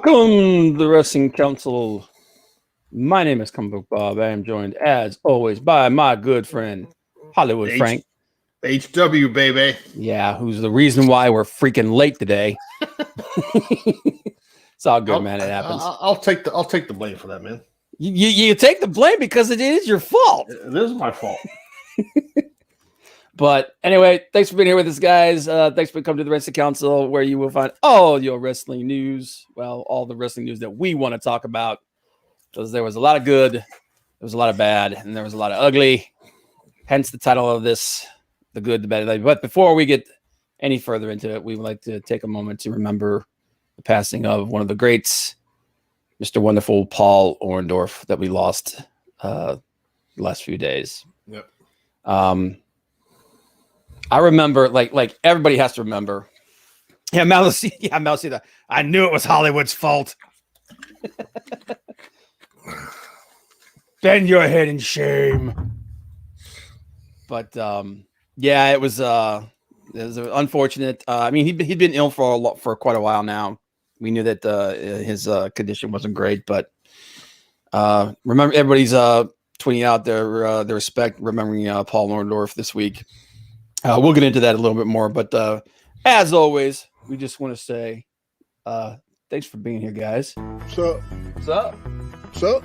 Welcome to the Wrestling Council. My name is Comic Book Bob. I am joined, as always, by my good friend, Hollywood Frank. HW, baby. Yeah, who's the reason why we're freaking late today. It's all good, man. It happens. I'll take the blame for that, man. You take the blame because it is your fault. It is my fault. But anyway, thanks for being here with us, guys. Thanks for coming to the Wrestling Council, where you will find all your wrestling news. Well, all the wrestling news that we want to talk about. Because there was a lot of good, there was a lot of bad, and there was a lot of ugly. Hence the title of this, The Good, the Bad, the Ugly. But before we get any further into it, we would like to take a moment to remember the passing of one of the greats, Mr. Wonderful Paul Orndorf, that we lost the last few days. Yep. I remember, like everybody has to remember. Yeah, Mel, that I knew it was Hollywood's fault. Bend your head in shame. But yeah, it was unfortunate. I mean, he'd been ill for quite a while now. We knew that his condition wasn't great, but remember, everybody's tweeting out their respect, remembering Paul Orndorf this week. We'll get into that a little bit more, but as always, we just want to say thanks for being here, guys. What's up? What's up? What's up?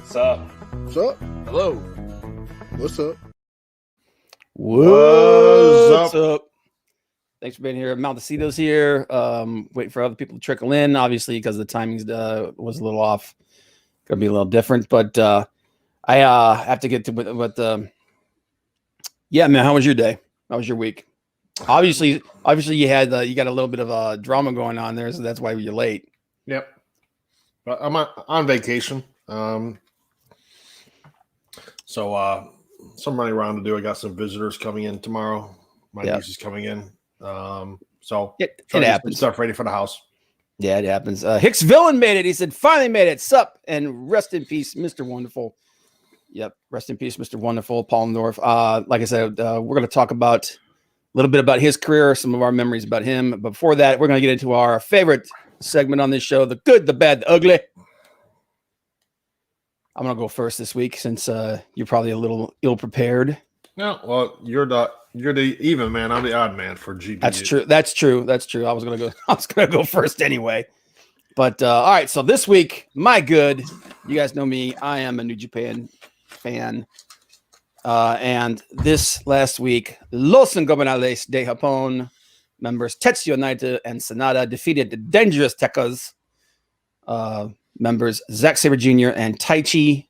What's up? What's up? Hello. What's up? What's up? Thanks for being here. Montecito's here. Waiting for other people to trickle in, obviously, because the timings was a little off. Gonna be a little different, but I have to get to what. Yeah, man. How was your day? How was your week? Obviously, you had you got a little bit of drama going on there, so that's why you're late. Yep. But I'm on vacation. So some running around to do. I got some visitors coming in tomorrow. My niece is coming in. So it happens. Stuff ready for the house. Yeah, it happens. Hicks Villain made it. He said, finally made it. Sup, and rest in peace, Mr. Wonderful. Yep, rest in peace, Mr. Wonderful, Paul Orndorf. Like I said, we're going to talk about a little bit about his career, some of our memories about him. But before that, we're going to get into our favorite segment on this show, the good, the bad, the ugly. I'm going to go first this week since you're probably a little ill-prepared. No, well, you're the even man. I'm the odd man for GB. That's true. I was gonna go first anyway. But all right, so this week, my good. You guys know me. I am a New Japan fan. And this last week, Los Ingobernables de Japón members Tetsuya Naito and Sanada defeated the Dangerous Tekkers members Zack Sabre Jr. and Taichi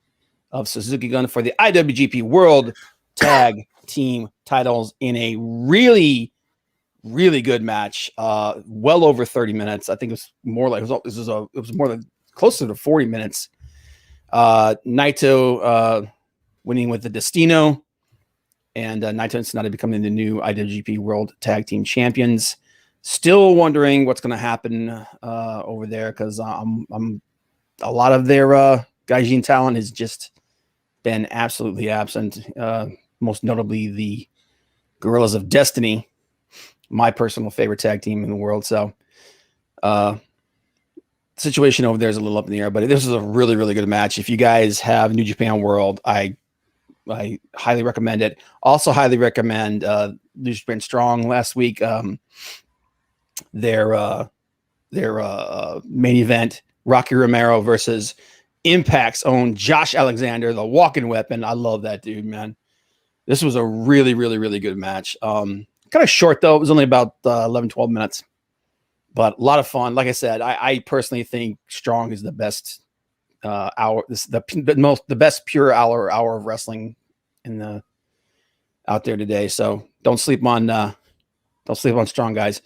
of Suzuki Gun for the IWGP World Tag Team titles in a really, really good match. Well over 30 minutes. I think it was more like it was more than closer to 40 minutes. Naito winning with the Destino, and Naito and Sanada becoming the new IWGP World Tag Team Champions. Still wondering what's going to happen over there, because I'm a lot of their Gaijin talent has just been absolutely absent. Most notably the Guerrillas of Destiny, my personal favorite tag team in the world. So situation over there is a little up in the air, but this is a really, really good match. If you guys have New Japan World, I highly recommend it. Also highly recommend New Japan Strong last week. Their main event, Rocky Romero versus Impact's own Josh Alexander, the walking weapon. I love that dude, man. This was a really, really, really good match. Kind of short, though. It was only about 11, 12 minutes. But a lot of fun. Like I said, I personally think Strong is the best hour. This the best pure hour of wrestling out there today. So don't sleep on Strong, guys.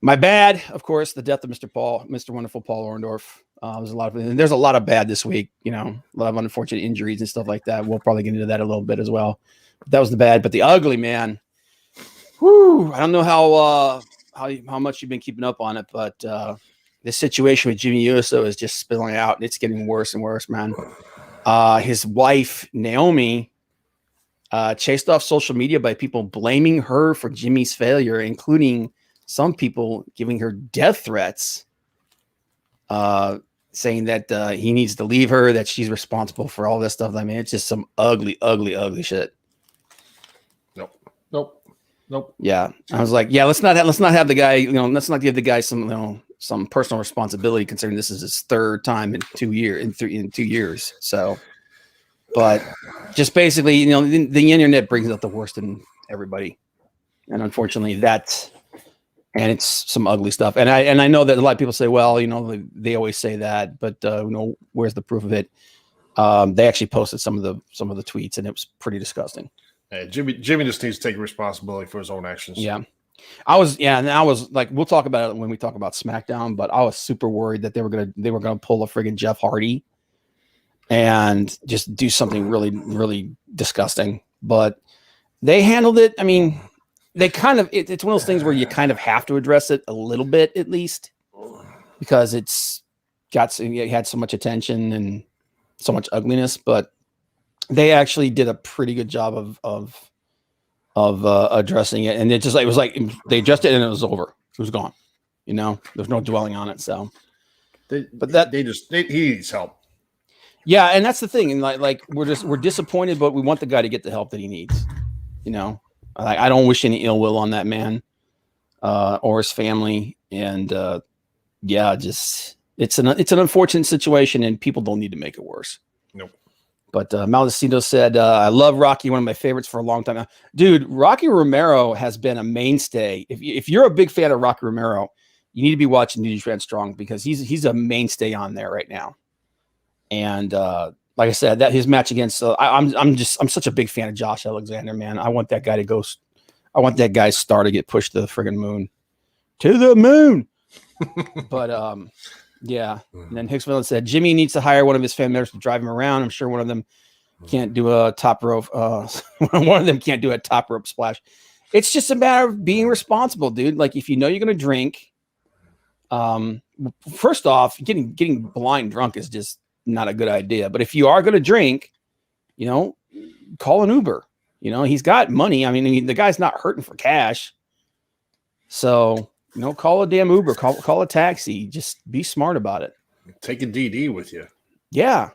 My bad, of course, the death of Mr. Wonderful Paul Orndorf. There's a lot of bad this week. You know, a lot of unfortunate injuries and stuff like that. We'll probably get into that a little bit as well. That was the bad, but the ugly, man. Whoo! I don't know how much you've been keeping up on it, but this situation with Jimmy Uso is just spilling out, and it's getting worse and worse, man. His wife Naomi chased off social media by people blaming her for Jimmy's failure, including some people giving her death threats. saying that he needs to leave her, that she's responsible for all this stuff. I mean, it's just some ugly, ugly, ugly shit. Nope. Yeah, I was like, yeah, let's not have the guy, let's not give the guy some personal responsibility, considering this is his third time in 2 years, in 2 years. So, but just basically, the internet brings out the worst in everybody, and unfortunately, it's some ugly stuff. And I know that a lot of people say, well, they always say that, but where's the proof of it? They actually posted some of the tweets, and it was pretty disgusting. Hey, Jimmy just needs to take responsibility for his own actions. Yeah. I was like, we'll talk about it when we talk about SmackDown, but I was super worried that they were gonna pull a friggin' Jeff Hardy and just do something really, really disgusting. But they handled it. I mean, they kind of it's one of those things where you kind of have to address it a little bit, at least, because it had so much attention and so much ugliness. But they actually did a pretty good job of addressing it, and it was like they addressed it and it was over. It was gone. There's no dwelling on it. So, he needs help. Yeah, and that's the thing. And like we're disappointed, but we want the guy to get the help that he needs. I don't wish any ill will on that man or his family. And just it's an unfortunate situation, and people don't need to make it worse. Nope. But Maldacito said, I love Rocky, one of my favorites for a long time now. Dude, Rocky Romero has been a mainstay. If you're a big fan of Rocky Romero, you need to be watching New Japan Strong, because he's a mainstay on there right now. And like I said, that his match against I'm such a big fan of Josh Alexander, man. I want that guy to go. I want that guy's star to get pushed to the friggin' moon. To the moon. But yeah. And then Hicks Villain said Jimmy needs to hire one of his fan members to drive him around. I'm sure one of them can't do a top rope. One of them can't do a top rope splash. It's just a matter of being responsible, dude. Like, if you know you're gonna drink, first off, getting blind drunk is just not a good idea. But if you are gonna drink, call an Uber. He's got money. I mean, the guy's not hurting for cash. So, call a damn Uber, call a taxi. Just be smart about it. Take a DD with you. Yeah.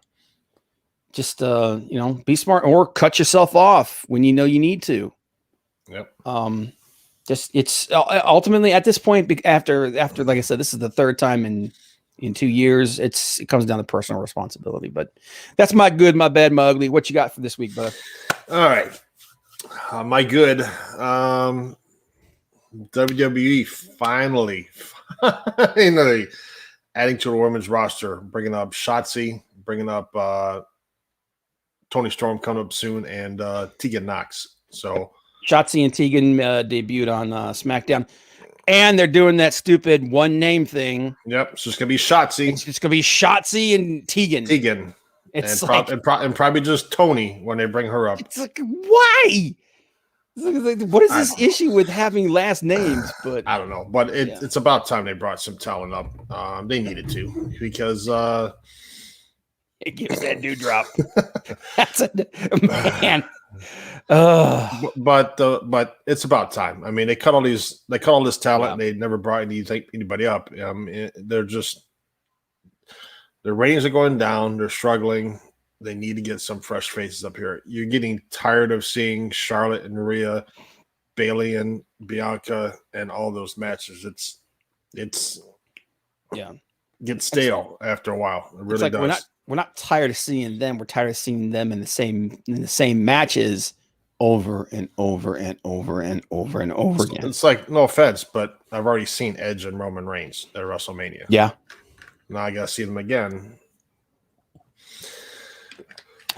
Just, be smart, or cut yourself off when you need to. Yep. It's ultimately at this point, after, like I said, this is the third time in 2 years, it comes down to personal responsibility. But that's my good, my bad, my ugly. What you got for this week, bud? All right. My good. WWE finally adding to the women's roster, bringing up Shotzi, bringing up Toni Storm coming up soon, and Tegan Knox. So Shotzi and Tegan debuted on SmackDown, and they're doing that stupid one name thing. Yep, it's just gonna be Shotzi. It's gonna be Shotzi and Tegan. It's and probably just Tony when they bring her up. It's like, why? What is this issue with having last names? But I don't know. But it's about time they brought some talent up. They needed to, because it gives that dewdrop. That's man. But it's about time. I mean, they cut all this talent, and they never brought anybody up. Their ratings are going down. They're struggling. They need to get some fresh faces up here. You're getting tired of seeing Charlotte and Rhea, Bayley and Bianca, and all those matches. It's gets stale after a while. It really does. We're not tired of seeing them. We're tired of seeing them in the same matches over and over and over and over and over again. It's like, no offense, but I've already seen Edge and Roman Reigns at WrestleMania. Yeah. Now I gotta see them again.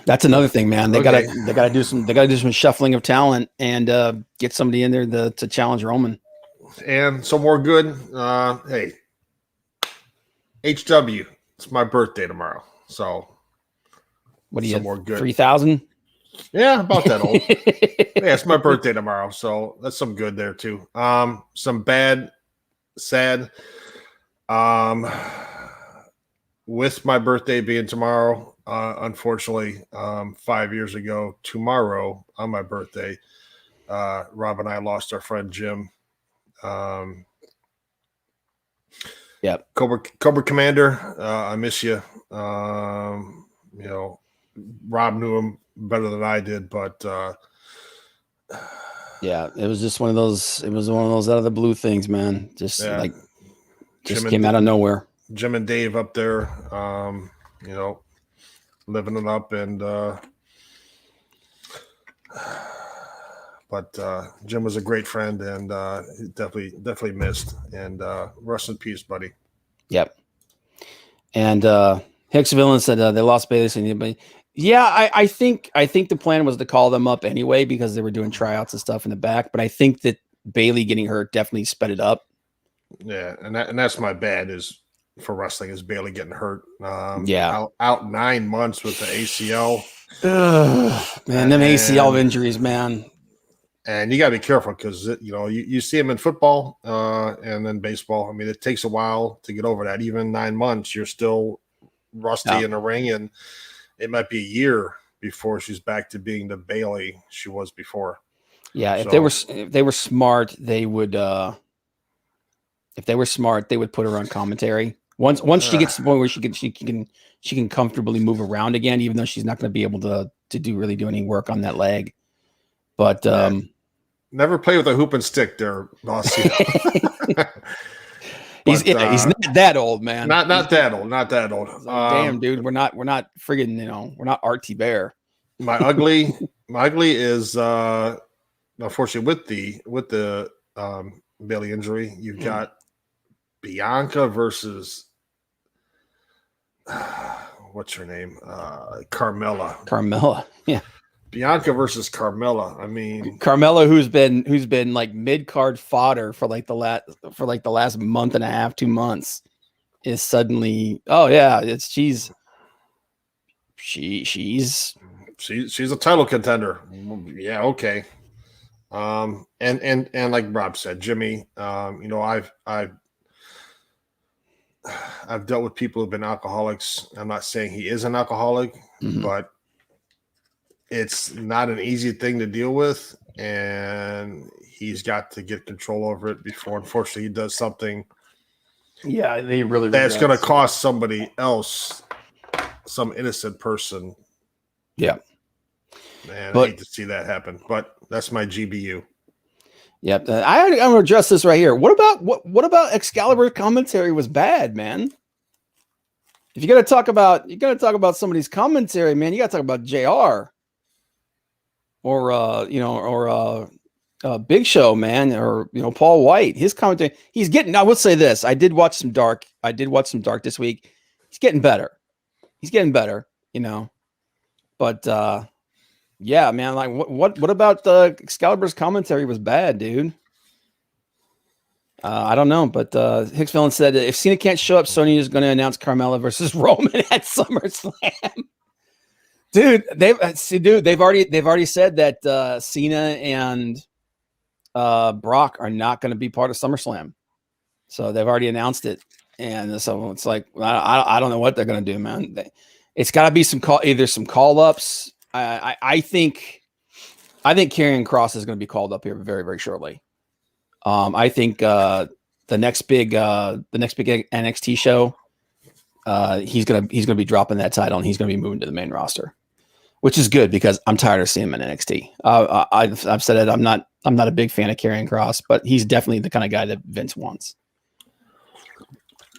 That's another thing, man. They gotta do some shuffling of talent and get somebody in there to challenge Roman. And some more good. Hey, HW. It's my birthday tomorrow, so what do you? More good. 3,000. Yeah, about that old. Yeah, it's my birthday tomorrow, so that's some good there too. Some bad, sad. With my birthday being tomorrow, unfortunately, 5 years ago tomorrow on my birthday, Rob and I lost our friend Jim. Yep. Cobra Commander, I miss you. You know, Rob knew him better than I did, but Yeah, it was just one of those. It was one of those out of the blue things, man. Just yeah, just came out of nowhere. Jim and Dave up there, you know, living it up, and but Jim was a great friend, and definitely missed. And rest in peace, buddy. Yep. And Hicks Villain said they lost Bayless and anybody. Yeah, I think the plan was to call them up anyway because they were doing tryouts and stuff in the back. But I think that Bayley getting hurt definitely sped it up. Yeah, and that's my bad is for wrestling is Bayley getting hurt. Yeah, out 9 months with the ACL. Man, them ACL injuries, man. And you got to be careful because you know you see them in football and then baseball. I mean, it takes a while to get over that. Even 9 months, you're still rusty in the ring, and it might be a year before she's back to being the Bayley she was before. Yeah, if they were smart, they would. If they were smart, they would put her on commentary. Once she gets to the point where she can comfortably move around again, even though she's not going to be able to do any work on that leg. But never play with a hoop and stick there, boss. He's not that old, man. Not that old. Not that old. Damn, dude, we're not friggin', we're not Artie Bear. My ugly is unfortunately with the Bayley injury, you've got Bianca versus what's her name? Carmella. Yeah. Bianca versus Carmella. I mean, Carmella, who's been like mid card fodder for like the last month and a half, 2 months, is suddenly she's a title contender. Yeah, okay. And like Rob said, Jimmy, I've dealt with people who've been alcoholics. I'm not saying he is an alcoholic, but it's not an easy thing to deal with, and he's got to get control over it before, unfortunately, he does something. Yeah, they really that's going to cost somebody else, some innocent person. Yeah, and I hate to see that happen, but that's my GBU. Yep, I'm going to address this right here. What about Excalibur commentary was bad, man? If you're going to talk about somebody's commentary, man, you got to talk about JR. Or Big Show, man, or Paul White. His commentary, he's getting. I will say this: I did watch some Dark this week. He's getting better. But yeah, man. Like, what about the Excalibur's commentary was bad, dude? I don't know, but Hicks Villain said if Cena can't show up, Sony is going to announce Carmella versus Roman at SummerSlam. Dude, they've already said that Cena and Brock are not going to be part of SummerSlam, so they've already announced it, and so it's like I don't know what they're going to do, man. It's got to be some call ups. I think Karrion Kross is going to be called up here very, very shortly. I think the next big NXT show, he's gonna be dropping that title and he's gonna be moving to the main roster, which is good because I'm tired of seeing him in NXT. I've said it. I'm not a big fan of Karrion Kross, but he's definitely the kind of guy that Vince wants.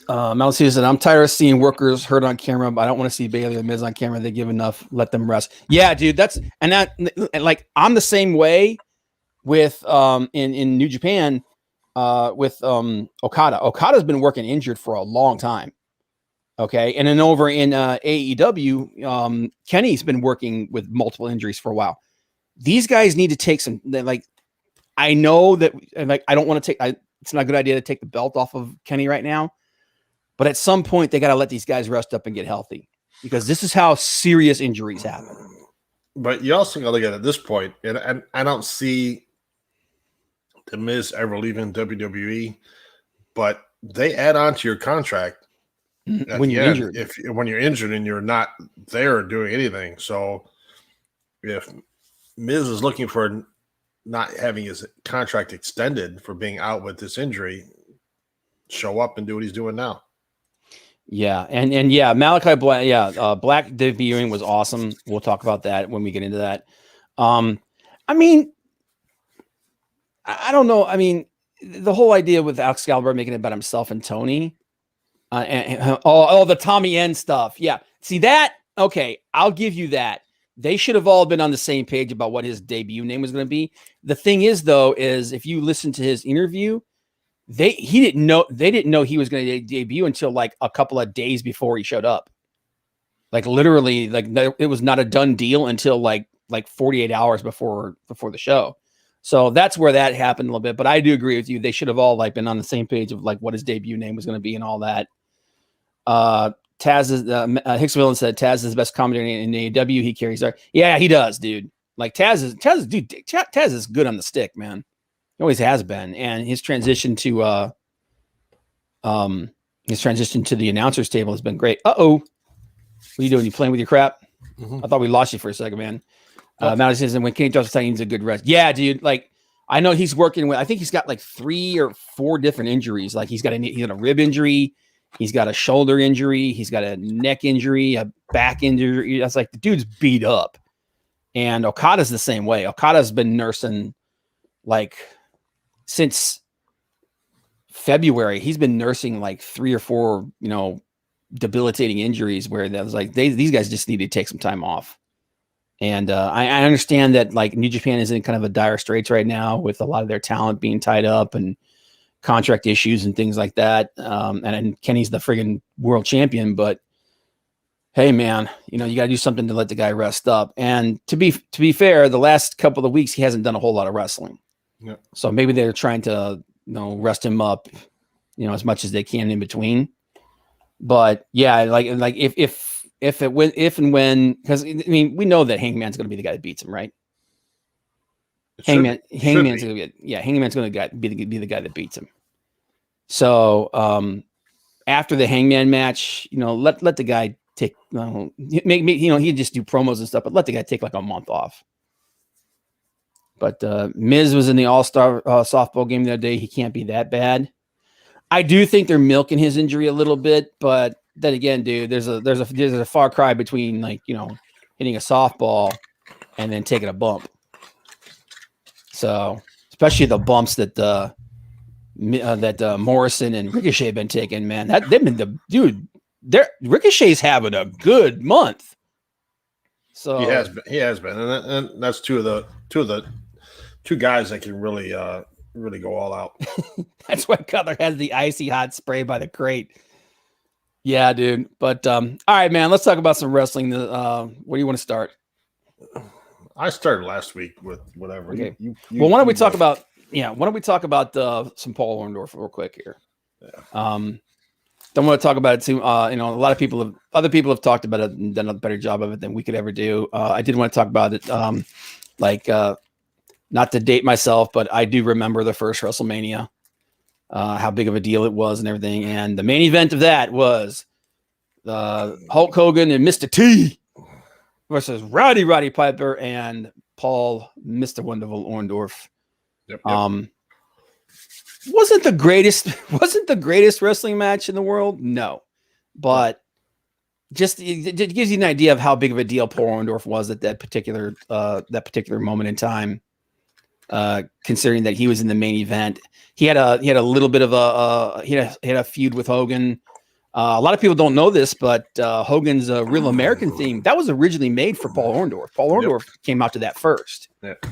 Mel C said, I'm tired of seeing workers hurt on camera, but I don't want to see Bayley or Miz on camera. They give enough, let them rest. Yeah, dude, I'm the same way with in New Japan with Okada. Okada's been working injured for a long time. Okay, and then over in AEW, Kenny's been working with multiple injuries for a while. These guys need to take some. I know that, I don't want to take. It's not a good idea to take the belt off of Kenny right now, but at some point they got to let these guys rest up and get healthy because this is how serious injuries happen. But you also got to look at it at this point, and I don't see the Miz ever leaving WWE, but they add on to your contract. When you're injured, when you're injured and you're not there doing anything. So if Miz is looking for not having his contract extended for being out with this injury, show up and do what he's doing now. Yeah, and yeah, Malachi Black, Black debuting was awesome. We'll talk about that when we get into that. I mean, I don't know. I mean, the whole idea with Excalibur making it about himself and Tony, and all the Tommy N stuff. Yeah, see that? Okay, I'll give you that. They should have all been on the same page about what his debut name was going to be. The thing is, though, is if you listen to his interview, they didn't know he was going to debut until like a couple of days before he showed up. Like literally, like it was not a done deal until like 48 hours before the show. So that's where that happened a little bit. But I do agree with you. They should have all like been on the same page of like what his debut name was going to be and all that. Taz is Hicksville said Taz is the best commentator in AEW. He carries our yeah, he does, dude. Like Taz is good on the stick, man. He always has been. And his transition to the announcer's table has been great. What are you doing? You playing with your crap? I thought we lost you for a second, man. Matt says, and when Kenny Johnson saying he's a good rest. Yeah, dude. Like, I know he's working with, I think he's got like 3 or 4 different injuries. Like he's got a rib injury. He's got a shoulder injury. He's got a neck injury, a back injury. That's like the dude's beat up. And Okada's the same way. Okada's been nursing like since February. He's been nursing like 3 or 4, debilitating injuries where that was like these guys just need to take some time off. And I understand that like New Japan is in kind of a dire straits right now with a lot of their talent being tied up and contract issues and things like that. And Kenny's the friggin' world champion, but hey man, you got to do something to let the guy rest up. And to be fair, the last couple of weeks, he hasn't done a whole lot of wrestling. Yeah. So maybe they're trying to, rest him up, as much as they can in between. But yeah, like if and when, because I mean, we know that Hangman's going to be the guy that beats him, right? Hangman's going to Hangman's going to be the guy that beats him. So after the Hangman match, let the guy take he just do promos and stuff, but let the guy take like a month off. But Miz was in the All-Star softball game the other day. He can't be that bad. I do think they're milking his injury a little bit, but then again, dude, there's a far cry between like hitting a softball and then taking a bump. So especially the bumps that Morrison and Ricochet have been taking, man. Ricochet's having a good month. So he has been, and that's two of the guys that can really go all out. That's why Cutler has the icy hot spray by the crate. Yeah, dude. But all right, man. Let's talk about some wrestling. Where do you want to start? I started last week with whatever. Okay. Why don't we talk about some Paul Orndorf real quick here? Yeah. Don't want to talk about it too. A lot of other people have talked about it and done a better job of it than we could ever do. I did want to talk about it. Not to date myself, but I do remember the first WrestleMania, how big of a deal it was and everything. And the main event of that was Hulk Hogan and Mr. T versus Roddy Piper and Paul Mr. Wonderful Orndorf. Yep. Wasn't the greatest wrestling match in the world? No, but it gives you an idea of how big of a deal Paul Orndorf was at that particular moment in time. Considering that he was in the main event, he had a little bit of a feud with Hogan. A lot of people don't know this, but Hogan's Real American theme that was originally made for Paul Orndorf. Paul Orndorf came out to that first. Yep.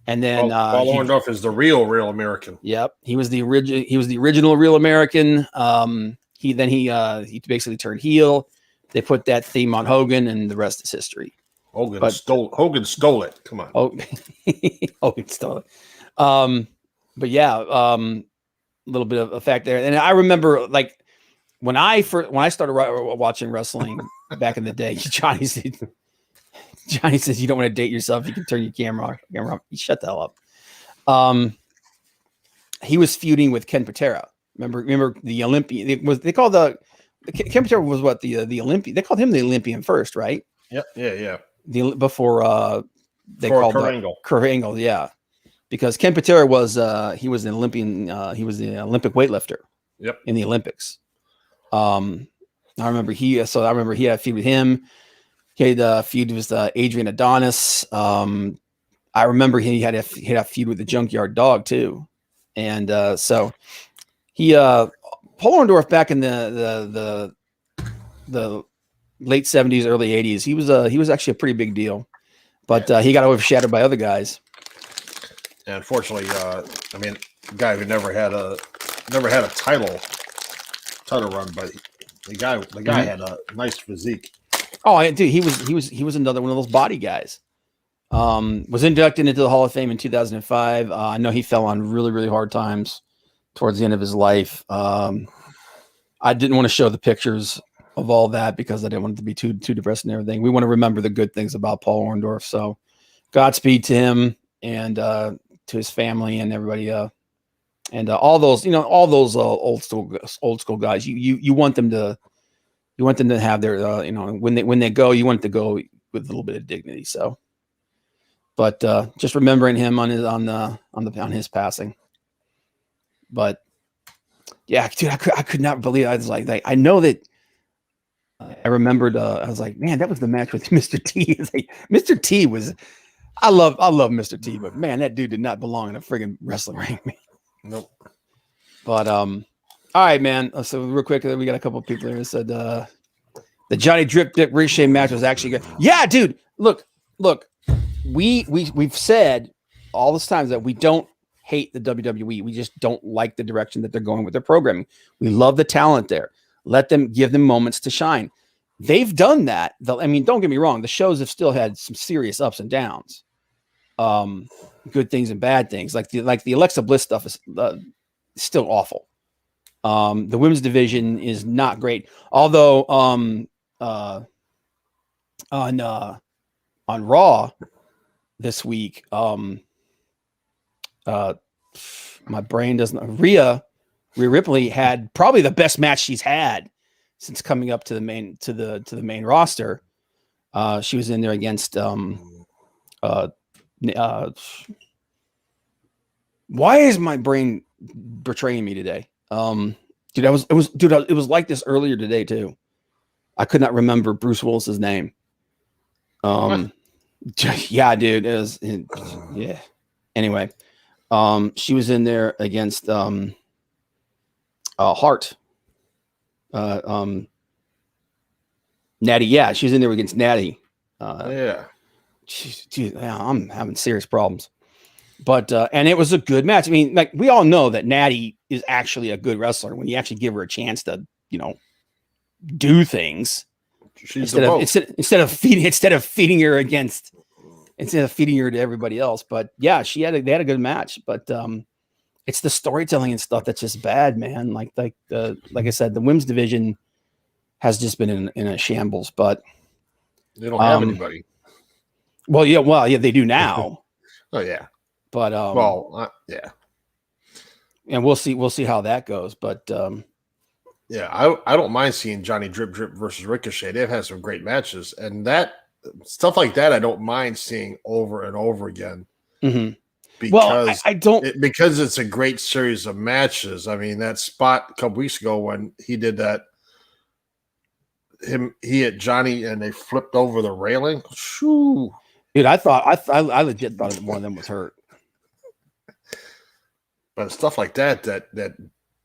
And then Paul Orndorf is the real American. Yep, he was the original Real American. He basically turned heel. They put that theme on Hogan, and the rest is history. Hogan stole it. Come on. Hogan stole it. But yeah, a little bit of a fact there. And I remember like when I started watching wrestling back in the day, Johnny says you don't want to date yourself. You can turn your camera off. You shut the hell up. He was feuding with Ken Patera. Remember the Olympian? Ken Patera was what the Olympian. They called him the Olympian first, right? Yep. Yeah. Before called Kurt Angle, yeah, because Ken Patera was he was an Olympian, he was the Olympic weightlifter. Yep. in the Olympics. I remember he had a feud with him. He had a feud with Adrian Adonis. I remember he had a feud with the Junkyard Dog too, and so he Paul Orndorf back in the late 70s, early 80s. He was actually a pretty big deal, but he got overshadowed by other guys. And unfortunately, I mean, a guy who never had a title run, but the guy had a nice physique. Oh, dude, he was another one of those body guys. Was inducted into the Hall of Fame in 2005. I know he fell on really, really hard times towards the end of his life. I didn't want to show the pictures of all that because I didn't want it to be too depressing and everything. We want to remember the good things about Paul Orndorf. So Godspeed to him and to his family and everybody. And all those old school guys. You want them to have their when they go, you want it to go with a little bit of dignity. So, but just remembering him on his passing. But yeah, dude, I could not believe it. I was like I know that. I remembered. I was like, man, that was the match with Mr. T. It's like, Mr. T was. I love Mr. T, but man, that dude did not belong in a friggin' wrestling ring. Nope. But all right, man. So real quick, we got a couple of people here that said the Johnny Drip Dip Ricochet match was actually good. Yeah, dude. Look. We've said all this times that we don't hate the WWE. We just don't like the direction that they're going with their programming. We love the talent there. Give them moments to shine. They've done that. I mean, don't get me wrong. The shows have still had some serious ups and downs. Good things and bad things. Like the Alexa Bliss stuff is still awful. The women's division is not great. Although on Raw this week, my brain doesn't. Rhea Ripley had probably the best match she's had since coming up to the main roster. She was in there against why is my brain betraying me today? Dude, it was like this earlier today too. I could not remember Bruce Willis's name. Yeah, dude, yeah. Anyway, she was in there against Hart. Natty, yeah, she's in there against Natty. Yeah. Geez, I'm having serious problems. But and it was a good match. I mean, like we all know that Natty is actually a good wrestler when you actually give her a chance to, do things. Instead of feeding her to everybody else. But yeah, they had a good match. But it's the storytelling and stuff that's just bad, man. Like I said, the women's division has just been in a shambles. But they don't have anybody. Well, yeah, they do now. Oh yeah. But yeah. And we'll see how that goes. But yeah, I don't mind seeing Johnny Drip versus Ricochet. They've had some great matches, and that stuff like that I don't mind seeing over and over again. Mm-hmm. Because I don't because it's a great series of matches. I mean, that spot a couple weeks ago when he did that, he hit Johnny and they flipped over the railing. Shoo. Dude, I legit thought one of them was hurt. But stuff like that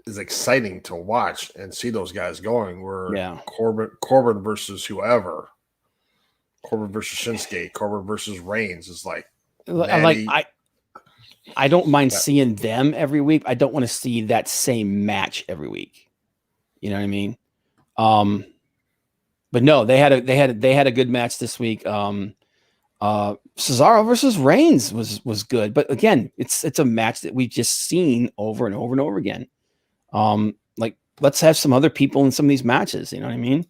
is exciting to watch and see those guys going. Where Corbin versus whoever, Corbin versus Shinsuke, Corbin versus Reigns is like. I don't mind seeing them every week. I don't want to see that same match every week. You know what I mean? But no, they had a good match this week. Cesaro versus Reigns was good, but again, it's a match that we've just seen over and over and over again. Like let's have some other people in some of these matches. You know what I mean?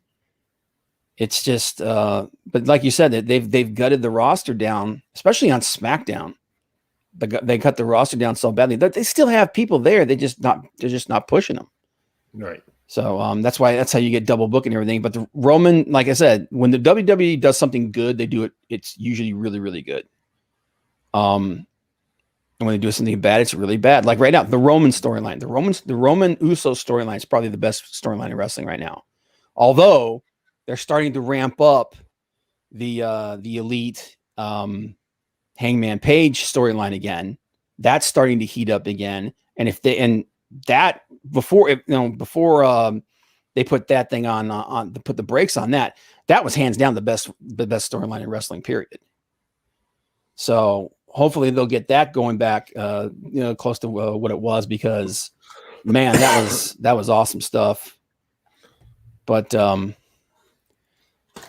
It's just, but like you said, that they've gutted the roster down, especially on SmackDown. They cut the roster down so badly that they still have people there. They're just not pushing them. Right. So that's how you get double booking and everything. But the Roman, like I said, when the WWE does something good, they do it. It's usually really, really good. And when they do something bad, it's really bad. Like right now, the Roman storyline, the Roman Uso storyline is probably the best storyline in wrestling right now. Although they're starting to ramp up the Elite Hangman Page storyline again. That's starting to heat up again. And if they before they put that thing on put the brakes on that was hands down the best storyline in wrestling, period. So hopefully they'll get that going back, close to what it was, because man, that was awesome stuff. But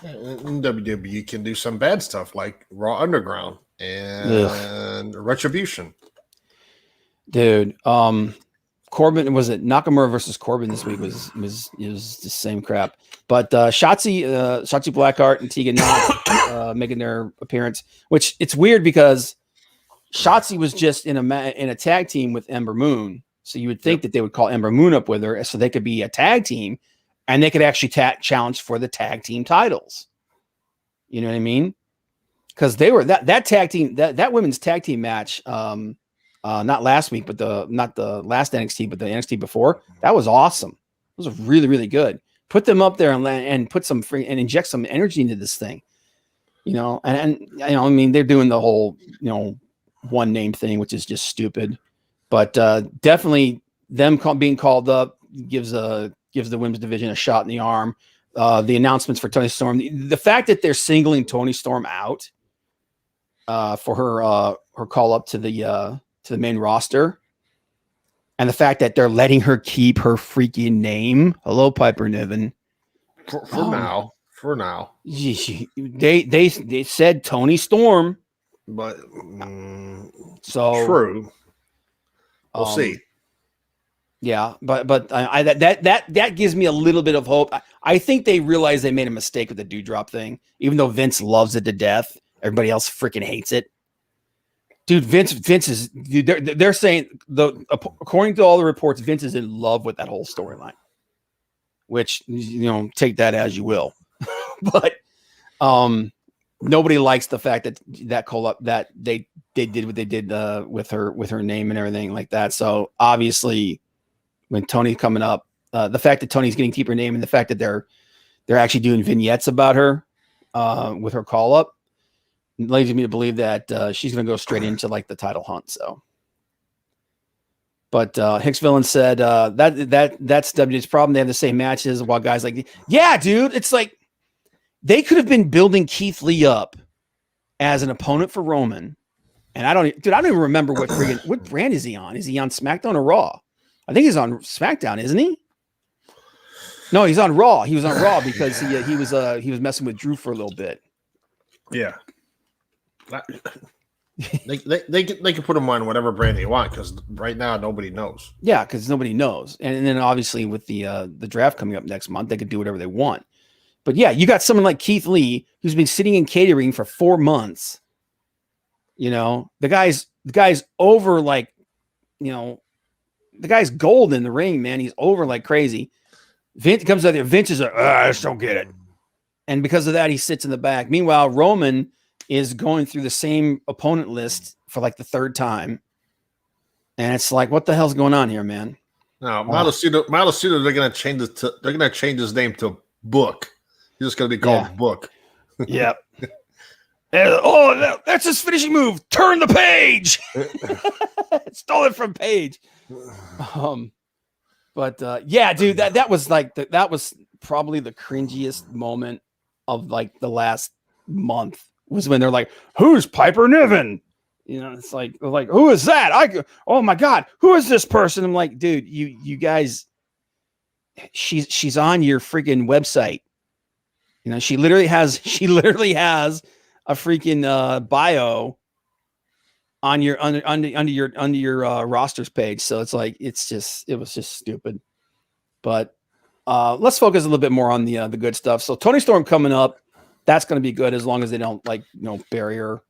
WWE can do some bad stuff like Raw Underground and Retribution. Dude, Corbin, was it Nakamura versus Corbin this week was the same crap. But Shotzi Blackheart and Tegan Nox making their appearance, which it's weird because Shotzi was just in a tag team with Ember Moon. So you would think that they would call Ember Moon up with her so they could be a tag team and they could actually challenge for the tag team titles. You know what I mean? Because they were that tag team, that women's tag team match, not last week, but not the last NXT, but the NXT before, that was awesome. It was really, really good. Put them up there and put some free and inject some energy into this thing. And I mean, they're doing the whole, one name thing, which is just stupid, but definitely them being called up gives the women's division a shot in the arm. The announcements for Toni Storm, the fact that they're singling Toni Storm out for her call up to the main roster, and the fact that they're letting her keep her freaking name. Hello, Piper Niven. For now, they said Toni Storm, but so true. We'll see. Yeah, but that gives me a little bit of hope. I think they realize they made a mistake with the Doudrop thing, even though Vince loves it to death. Everybody else freaking hates it. Dude, Vince is. They're saying according to all the reports, Vince is in love with that whole storyline. Which take that as you will, but nobody likes the fact that call up that they did what they did with her name and everything like that. So obviously, when Tony's coming up, the fact that Tony's getting to keep her name and the fact that they're actually doing vignettes about her with her call up leads me to believe that she's going to go straight into like the title hunt. So, but Hicks Villain said that's WWE's problem. They have the same matches while guys like, yeah, dude, it's like they could have been building Keith Lee up as an opponent for Roman. And I don't even remember what brand is he on? Is he on SmackDown or Raw? I think he's on SmackDown, isn't he? No, he's on Raw. He was on Raw because he was messing with Drew for a little bit. Yeah. They can put him on whatever brand they want because right now nobody knows. Yeah, because nobody knows, and then obviously with the draft coming up next month, they could do whatever they want. But yeah, you got someone like Keith Lee who's been sitting in catering for 4 months. The guy's over like, the guy's gold in the ring, man. He's over like crazy. Vince comes out there. Vince is like, I just don't get it, and because of that, he sits in the back. Meanwhile, Roman is going through the same opponent list for like the 3rd time. And it's like, what the hell's going on here, man? No, Malucido, they're gonna change his name to Book. He's just gonna be called Book. Yep. That's his finishing move. Turn the page. Stole it from Page. Yeah, dude, that was like that was probably the cringiest moment of like the last month. Was when they're like, who's Piper Niven? It's like, who is that? Oh my God, who is this person? I'm like, dude, you guys, she's on your freaking website. She literally has a freaking bio on your under your rosters page. So it's like, it was just stupid. But let's focus a little bit more on the good stuff. So Toni Storm coming up. That's going to be good as long as they don't bury her.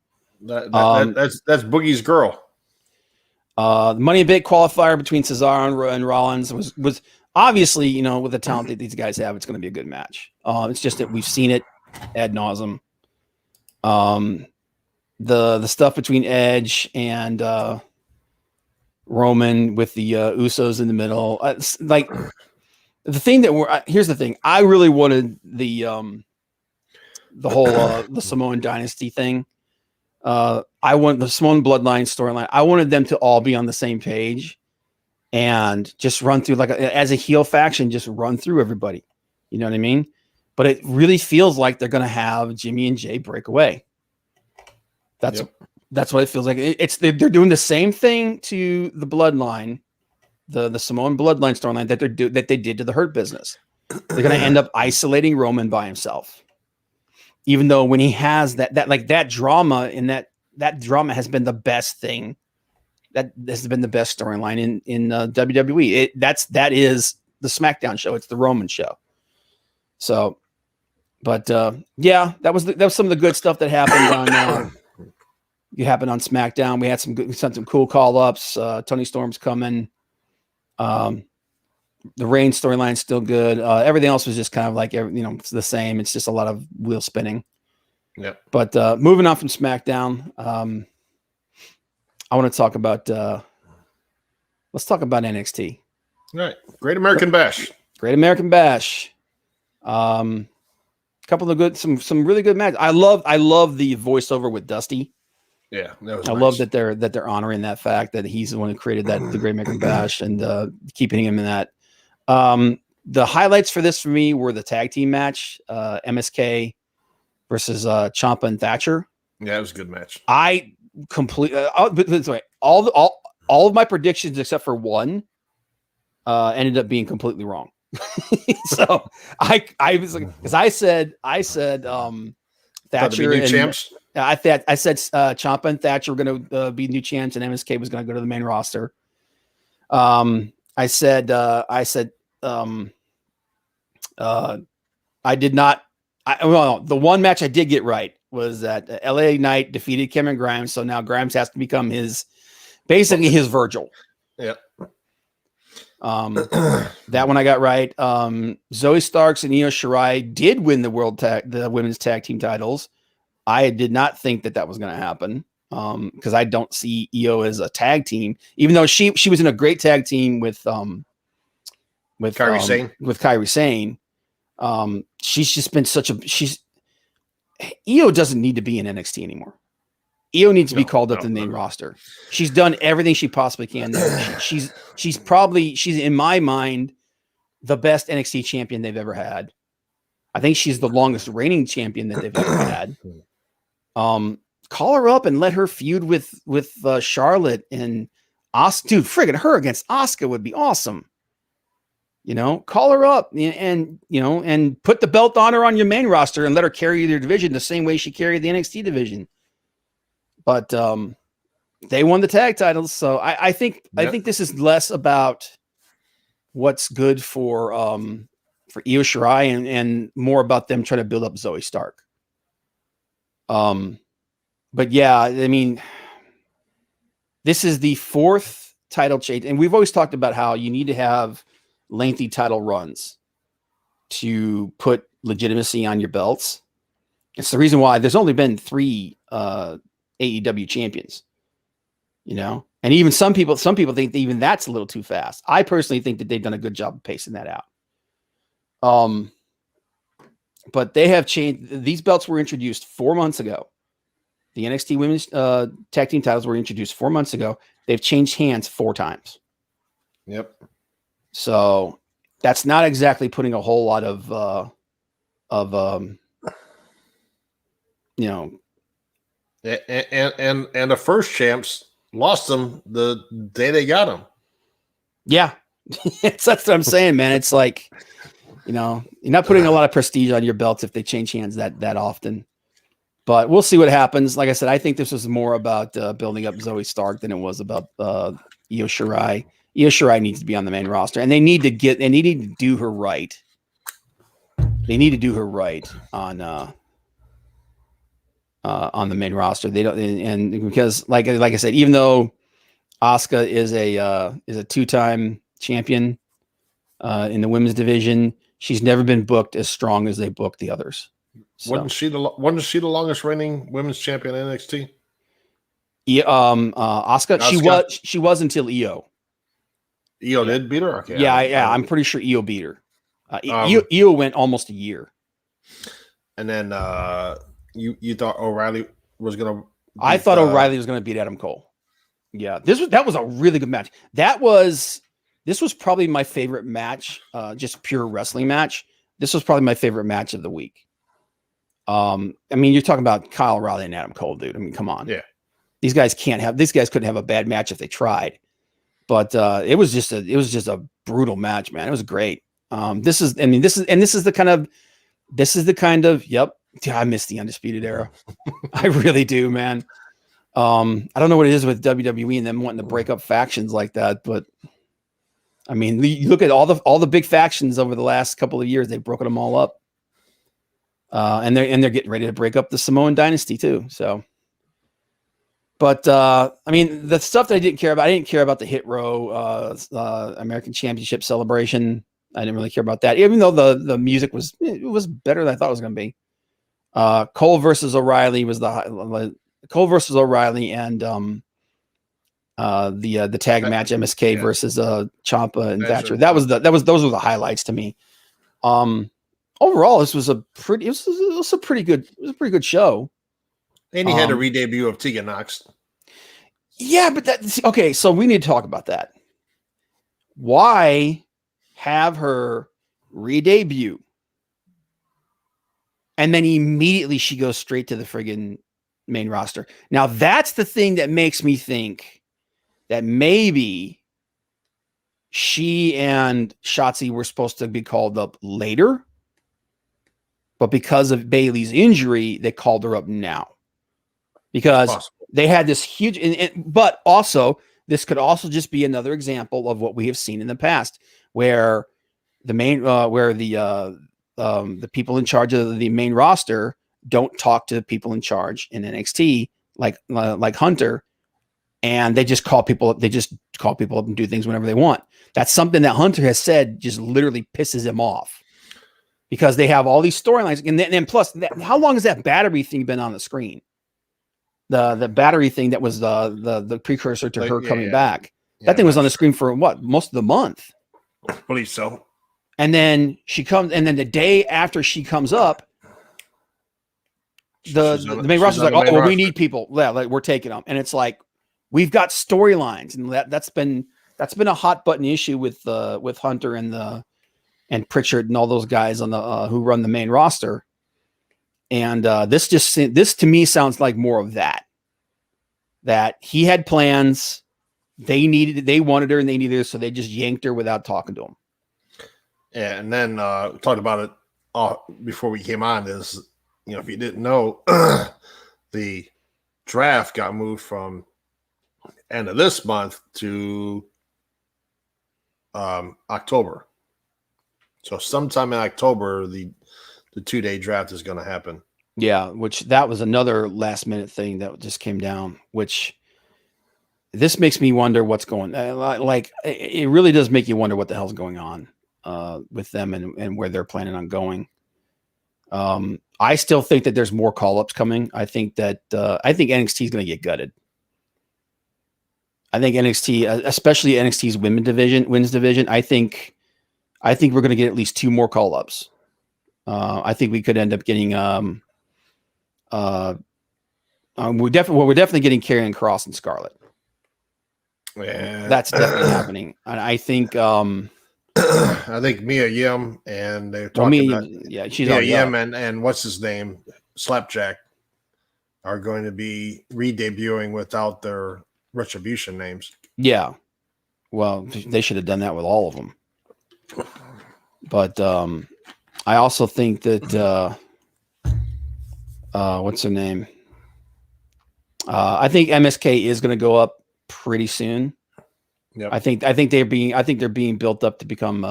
That's Boogie's girl. The Money in Bank qualifier between Cesaro and Rollins was obviously, with the talent that these guys have, it's going to be a good match. It's just that we've seen it ad nauseum. The stuff between Edge and Roman with the Usos in the middle. Like the thing that here's the thing. I really wanted the whole the Samoan dynasty thing. I want the Samoan bloodline storyline. I wanted them to all be on the same page and just run through as a heel faction, just run through everybody. You know what I mean? But it really feels like they're going to have Jimmy and Jay break away. That's what it feels like. They're doing the same thing to the bloodline, the Samoan bloodline storyline that they did to the Hurt Business. They're going to end up isolating Roman by himself, even though when he has that drama and that drama has been the best thing. That has been the best storyline in WWE. That is the SmackDown show. It's the Roman show. So, but that was some of the good stuff that happened on. Happened on SmackDown. We had some cool call ups. Tony Storm's coming. The Reigns storyline still good. Everything else was just kind of like it's the same. It's just a lot of wheel spinning. Yeah. But moving on from SmackDown, I want to talk about. Let's talk about NXT. All right, Great American Bash. Great American Bash. Couple of some really good matches. I love the voiceover with Dusty. Yeah, that was I love that they're honoring that fact that he's the one who created the Great American Bash and keeping him in that. The highlights for this for me were the tag team match, MSK versus Ciampa and Thatcher. Yeah, it was a good match. I completely all of my predictions except for one ended up being completely wrong. So I was like, because I said Thatcher and champs. I said Ciampa and Thatcher were going to be new champs, and MSK was going to go to the main roster. I said I did not. The one match I did get right was that LA Knight defeated Cameron Grimes, so now Grimes has to become basically his Virgil. Yeah. That one I got right. Zoe Starks and Io Shirai did win the women's tag team titles. I did not think that was going to happen because I don't see Io as a tag team, even though she was in a great tag team with Kairi Sane. She's just been Io doesn't need to be in NXT anymore. Io needs to be called up to the main roster. She's done everything she possibly can there. She's in my mind the best NXT champion they've ever had. I think she's the longest reigning champion that they've ever had. Call her up and let her feud with Charlotte and Asuka. Dude, friggin' her against Asuka would be awesome. Call her up and put the belt on her on your main roster and let her carry their division the same way she carried the NXT division. But they won the tag titles, so I think this is less about what's good for Io Shirai and more about them trying to build up Zoe Stark. But yeah, I mean, this is the fourth title change, and we've always talked about how you need to have lengthy title runs to put legitimacy on your belts. It's the reason why there's only been 3 AEW champions, and even some people think that even that's a little too fast. I personally think that they've done a good job of pacing that out. But they have changed. These belts were introduced 4 months ago. The NXT women's tag team titles were introduced 4 months ago. They've changed hands 4 times. Yep. So that's not exactly putting a whole lot of and the first champs lost them the day they got them. Yeah. That's what I'm saying, man. It's like, you're not putting a lot of prestige on your belts if they change hands that often. But we'll see what happens. Like I said, I think this was more about building up Zoe Stark than it was about Io Shirai. Io Shirai needs to be on the main roster, and they need to do her right. They need to do her right on the main roster. They don't, and because like I said, even though Asuka is a 2-time champion in the women's division, she's never been booked as strong as they booked the others. So. Wasn't she the longest reigning women's champion in NXT? Yeah, Asuka. She was until Io. Io did beat her. Okay. I'm pretty sure Io beat her. Um, Io went almost a year. And then you thought O'Reilly was gonna. I thought O'Reilly was going to beat Adam Cole. Yeah, that was a really good match. This was probably my favorite match, just pure wrestling match. This was probably my favorite match of the week. I mean, you're talking about Kyle O'Reilly and Adam Cole, dude. I mean, come on. Yeah. These guys couldn't have a bad match if they tried. But it was just a brutal match, man. It was great. This is the kind of yep. I miss the Undisputed Era. I really do, man. I don't know what it is with WWE and them wanting to break up factions like that, but I mean, you look at all the big factions over the last couple of years, they've broken them all up. And they're getting ready to break up the Samoan dynasty too. So, but I mean, the stuff that I didn't care about the Hit Row American Championship celebration. I didn't really care about that, even though the music was better than I thought it was going to be. Cole versus O'Reilly was Cole versus O'Reilly and the tag match MSK versus Ciampa and Thatcher. Those were the highlights to me. Overall, this was a pretty good show. And he had a re-debut of Tegan Nox. Yeah, but okay. So we need to talk about that. Why have her re-debut, and then immediately she goes straight to the friggin' main roster? Now that's the thing that makes me think that maybe she and Shotzi were supposed to be called up later, but because of Bayley's injury, they called her up now because they had this huge. But also, this could also just be another example of what we have seen in the past, where the people in charge of the main roster don't talk to the people in charge in NXT, like Hunter, and they just call people up and do things whenever they want. That's something that Hunter has said just literally pisses him off because they have all these storylines. And then plus, how long has that battery thing been on the screen? The battery thing that was the precursor to her coming back. That thing was on the screen for most of the month. I believe so. And then she comes, and then the day after she comes up, the main roster's like, "Oh, well, we need people. Yeah, like we're taking them." And it's like, we've got storylines, and that's been a hot button issue with Hunter and Pritchard and all those guys on the who run the main roster. And this to me sounds like more of that he had plans. They wanted her and they needed her, so they just yanked her without talking to him. Yeah, and then talked about it before we came on. Is if you didn't know, the draft got moved from end of this month to October. So sometime in October, the 2-day draft is going to happen. Yeah, which that was another last minute thing that just came down, which this makes me wonder what's going like it really does make you wonder what the hell's going on with them and where they're planning on going. I still think that there's more call-ups coming. I think NXT is going to get gutted. I think NXT, especially NXT's women's division, I think we're going to get at least 2 more call-ups. I think we could end up getting we're definitely getting Karrion Kross and Scarlett. Yeah, that's definitely happening. And I think I think Mia Yim and they're talking about she's Mia Yim and what's his name, Slapjack, are going to be re-debuting without their Retribution names. Yeah. Well, they should have done that with all of them. But I also think that what's her name? I think MSK is going to go up pretty soon. Yep. I think they're being built up to become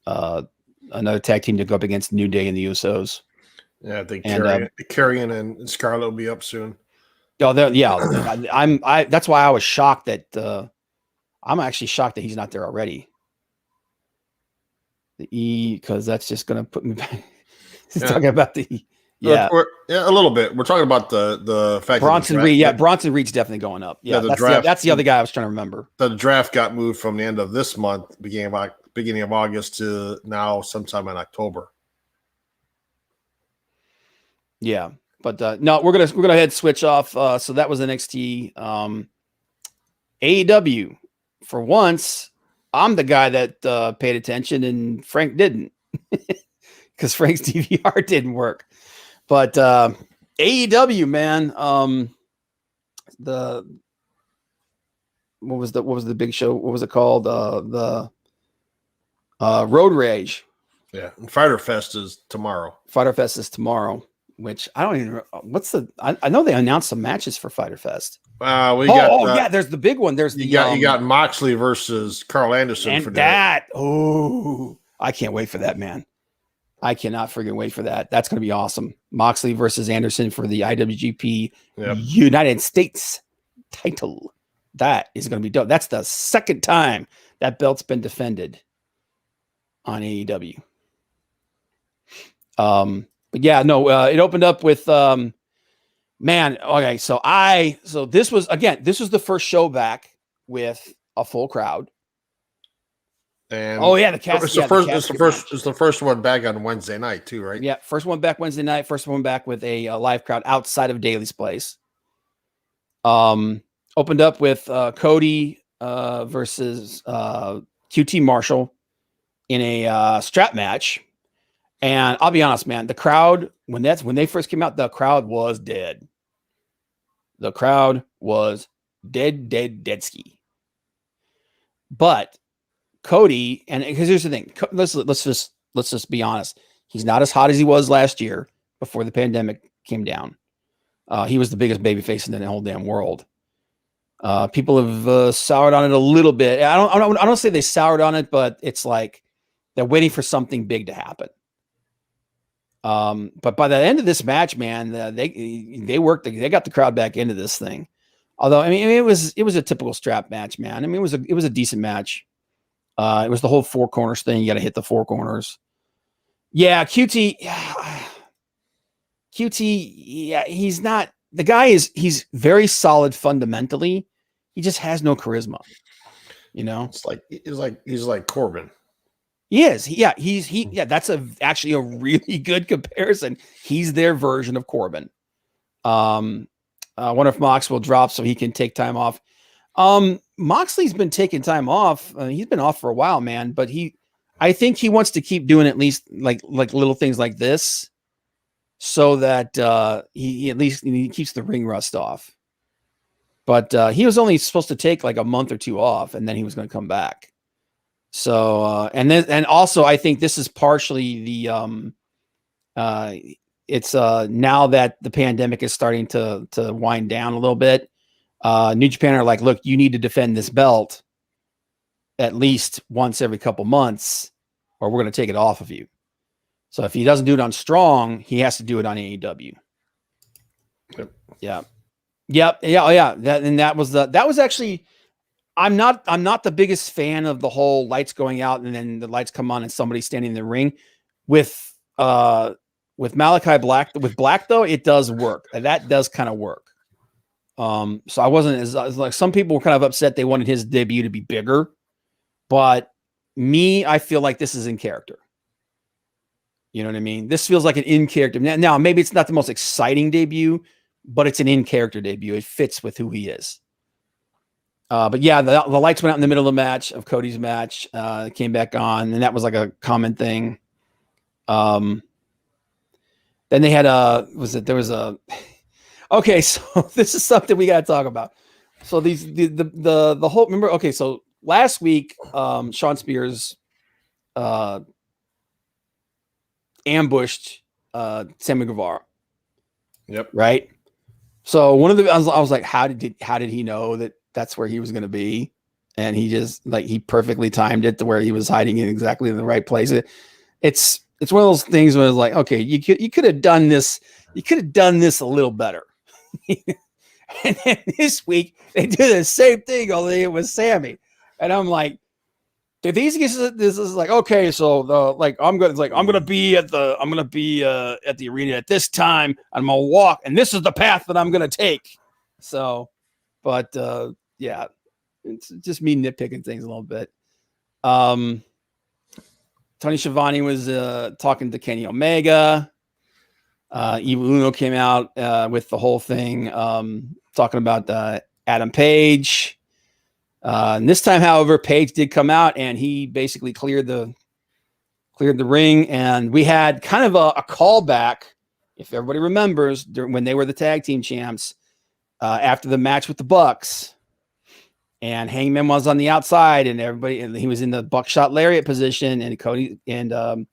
another tag team to go up against New Day and the Usos. Yeah, I think Karrion and Scarlett will be up soon. Oh, yeah. That's why I was shocked that I'm actually shocked that he's not there already. Because that's just going to put me back. Talking about the Yeah. Yeah, a little bit. We're talking about the fact Bronson Reed. Yeah, Bronson Reed's definitely going up. Yeah, that's the other guy I was trying to remember. The draft got moved from the end of this month, beginning of August, to now sometime in October. Yeah, but no, we're gonna head switch off. So that was NXT. AEW. For once, I'm the guy that paid attention, and Frank didn't, because Frank's DVR didn't work. But AEW, man, the what was the big show? What was it called? The Road Rage. Yeah, and Fighter Fest is tomorrow. Fighter Fest is tomorrow. Which I don't even. I know they announced some matches for Fighter Fest. Yeah, there's the big one. There's you got Moxley versus Carl Anderson and for that. Oh, I can't wait for that, man. I cannot freaking wait for that. That's going to be awesome. Moxley versus Anderson for the IWGP United States title. That is going to be dope. That's the second time that belt's been defended on AEW. But yeah, no, it opened up with man. Okay, so this was the first show back with a full crowd. And the cast. It's the first one back on Wednesday night too, right? Yeah, first one back Wednesday night. First one back with a live crowd outside of Daly's place. Opened up with Cody versus QT Marshall in a strap match. And I'll be honest, man, the crowd, when they first came out, the crowd was dead. The crowd was dead ski. But Cody, and because here's the thing, let's just be honest. He's not as hot as he was last year before the pandemic came down. He was the biggest babyface in the whole damn world. People have soured on it a little bit. I don't say they soured on it, but it's like they're waiting for something big to happen. But by the end of this match, man, they worked. They got the crowd back into this thing. Although, I mean, it was a typical strap match, man. I mean, it was a decent match. It was the whole four corners thing. You got to hit the four corners. Yeah, QT. Yeah, he's not the guy. He's very solid fundamentally. He just has no charisma. You know, he's like Corbin. He is. That's actually a really good comparison. He's their version of Corbin. I wonder if Mox will drop so he can take time off. Moxley's been taking time off. He's been off for a while, man, but I think he wants to keep doing at least like little things like this so that he at least keeps the ring rust off. But he was only supposed to take like a month or two off, and then he was going to come back. So, and also I think this is partially the, it's now that the pandemic is starting to wind down a little bit, New Japan are like, look, you need to defend this belt at least once every couple months, or we're going to take it off of you. So if he doesn't do it on Strong, he has to do it on AEW. Yep. Yeah. That was actually, I'm not the biggest fan of the whole lights going out and then the lights come on and somebody's standing in the ring with Malachi Black. With Black though, it does work. That does kind of work. So I wasn't as like some people were kind of upset. They wanted his debut to be bigger, but I feel like this is in character. You know what I mean? This feels like an in character. Now maybe it's not the most exciting debut, but it's an in character debut. It fits with who he is. But yeah, the lights went out in the middle of the match of Cody's match, came back on, and that was like a common thing. Then they had okay, so this is something we got to talk about. So the whole, remember, okay, so last week, Sean Spears, ambushed, Sammy Guevara. Yep. Right. So I was like, how did he know that that's where he was going to be? And he just he perfectly timed it to where he was hiding in exactly the right place. It's one of those things where it's like, okay, you could have done this. You could have done this a little better. And then this week they do the same thing, only it was Sammy. And I'm like, This is like, okay, so I'm gonna be at the arena at this time. I'm gonna walk, and this is the path that I'm gonna take. So, but yeah, it's just me nitpicking things a little bit. Tony Schiavone was talking to Kenny Omega. Evil Uno came out with the whole thing, talking about Adam Page. And this time, however, Page did come out and he basically cleared the ring, and we had kind of a callback, if everybody remembers, when they were the tag team champs after the match with the Bucks, and Hangman was on the outside, and he was in the buckshot lariat position, and Cody and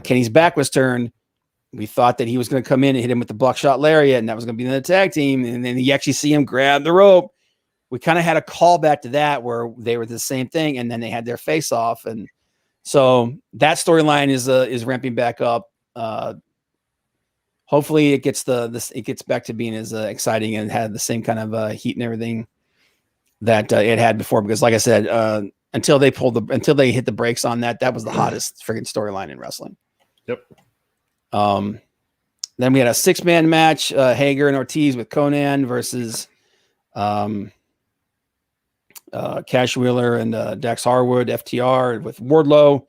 Kenny's back was turned. We thought that he was going to come in and hit him with the buckshot lariat, and that was going to be in the tag team, and then you actually see him grab the rope. We kind of had a callback to that where they were the same thing, and then they had their face off, and so that storyline is ramping back up. Hopefully, it gets it gets back to being as exciting and had the same kind of heat and everything that it had before. Because, like I said, until they hit the brakes on that was the hottest freaking storyline in wrestling. Yep. Then we had a 6-man match: Hager and Ortiz with Conan versus Cash Wheeler and Dax Harwood, FTR with Wardlow.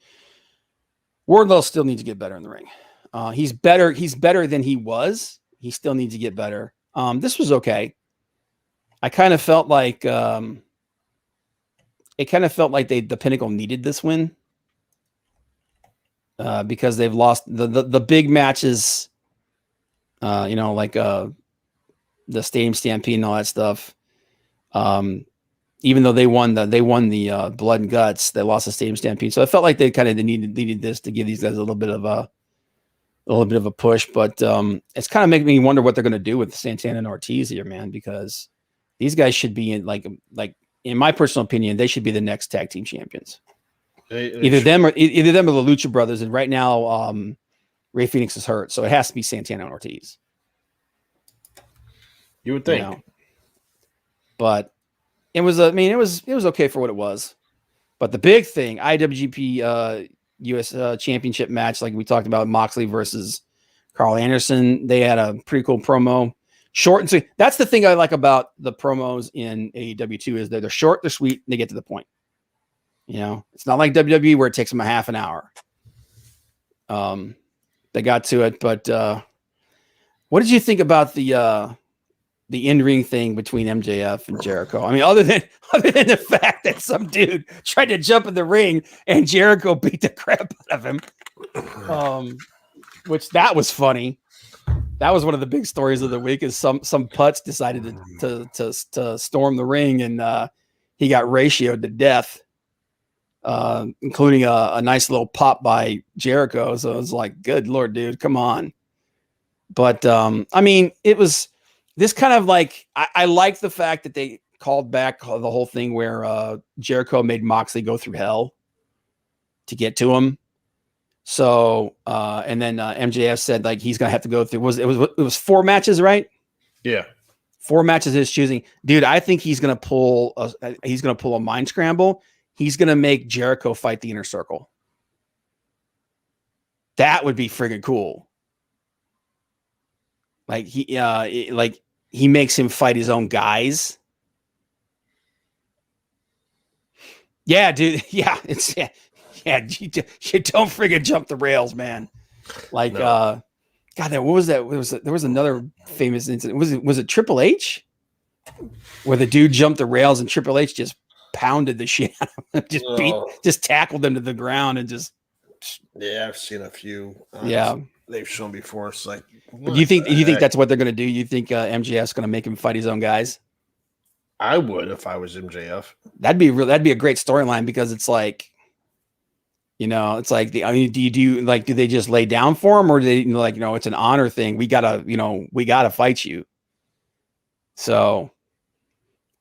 Wardlow still needs to get better in the ring. He's better than he was. He still needs to get better. This was okay. I kind of felt like the Pinnacle needed this win because they've lost the big matches. Like the Stadium Stampede and all that stuff. Even though they won the Blood and Guts, they lost the Stadium Stampede. So I felt like they kind of needed this to give these guys a little bit of a push. But it's kind of making me wonder what they're going to do with Santana and Ortiz here, man, because these guys should be in like in my personal opinion, they should be the next tag team champions. Either them or the Lucha Brothers. And right now, Rey Fenix is hurt, so it has to be Santana and Ortiz. You would think, but. It was okay for what it was, but the big thing, IWGP US Championship match, like we talked about, Moxley versus Carl Anderson. They had a pretty cool promo, short and sweet. That's the thing I like about the promos in AEW too, is they're short, they're sweet, and they get to the point. It's not like WWE where it takes them a half an hour. They got to it, but what did you think about the in-ring thing between MJF and Jericho? I mean, other than the fact that some dude tried to jump in the ring and Jericho beat the crap out of him, which that was funny. That was one of the big stories of the week. Is some putz decided to storm the ring, and he got ratioed to death, including a nice little pop by Jericho. So it was like, good Lord, dude, come on. But I mean, it was. This kind of like, I like the fact that they called back the whole thing where Jericho made Moxley go through hell to get to him. So, and then MJF said like he's gonna have to go through. It was 4 matches, right? Yeah, 4 matches his choosing. Dude, I think he's gonna pull a mind scramble. He's gonna make Jericho fight the Inner Circle. That would be friggin' cool. Like he makes him fight his own guys. Yeah, dude. Yeah, you don't friggin' jump the rails, man. Like, no. God, what was that? There was another famous incident. Was it Triple H, where the dude jumped the rails and Triple H just pounded the shit out of him, just tackled them to the ground and just. Yeah, I've seen a few. Yeah. They've shown before. It's like, do you think that's what they're going to do? You think MJF's going to make him fight his own guys? I would if I was MJF. That'd be a great storyline, because it's like, it's like do they just lay down for him, or do they it's an honor thing? We gotta fight you. So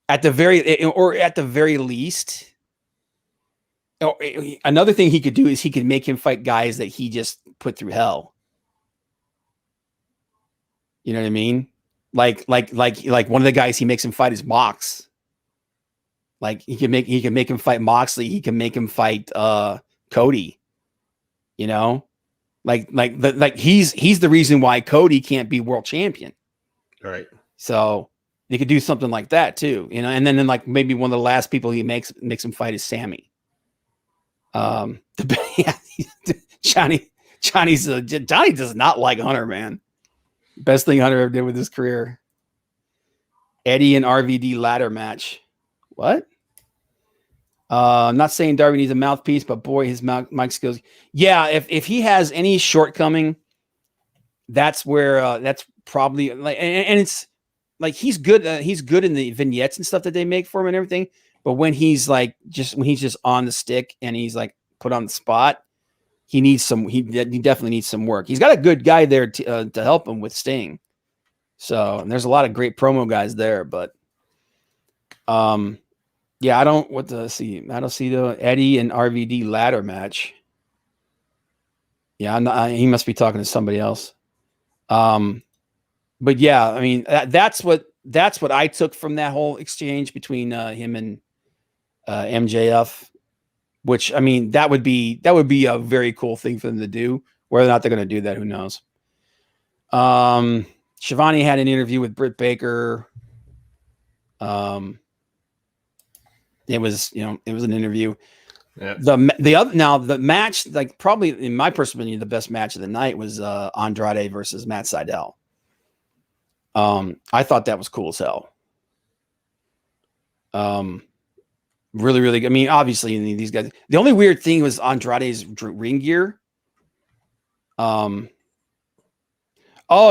at the very least, another thing he could do is he could make him fight guys that he just put through hell. You know what I mean? Like one of the guys he makes him fight is Mox. Like he can make him fight Moxley. He can make him fight Cody. You know, like he's the reason why Cody can't be world champion. Right. So they could do something like that too, you know. And then like maybe one of the last people he makes him fight is Sammy. Yeah, Johnny does not like Hunter, man. Best thing Hunter ever did with his career. Eddie and RVD ladder match. What? I'm not saying Darby needs a mouthpiece, but boy, his mic skills. Yeah, if he has any shortcoming, that's where that's probably like, and it's like he's good. He's good in the vignettes and stuff that they make for him and everything. But when he's just on the stick and he's like put on the spot, he needs some. He definitely needs some work. He's got a good guy there to help him with Sting. So and there's a lot of great promo guys there, but yeah, I don't see the Eddie and RVD ladder match. Yeah, he must be talking to somebody else. But yeah, I mean that's what I took from that whole exchange between him and MJF. Which I mean that would be a very cool thing for them to do. Whether or not they're going to do that, who knows? Shivani had an interview with Britt Baker. It was an interview. Yeah. The match, like probably in my personal opinion, the best match of the night was Andrade versus Matt Sydal. I thought that was cool as hell. Really, really good. I mean, obviously these guys. The only weird thing was Andrade's ring gear. Oh,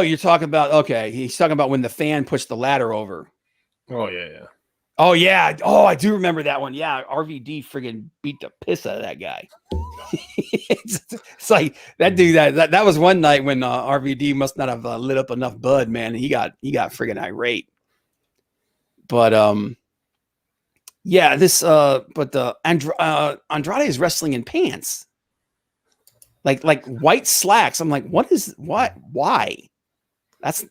you're talking about he's talking about when the fan pushed the ladder over. Oh yeah. Oh yeah. Oh, I do remember that one. Yeah, RVD friggin' beat the piss out of that guy. it's like that dude. That was one night when RVD must not have lit up enough bud, man. He got friggin' irate. But yeah, Andrade is wrestling in pants, like white slacks. I'm like, why?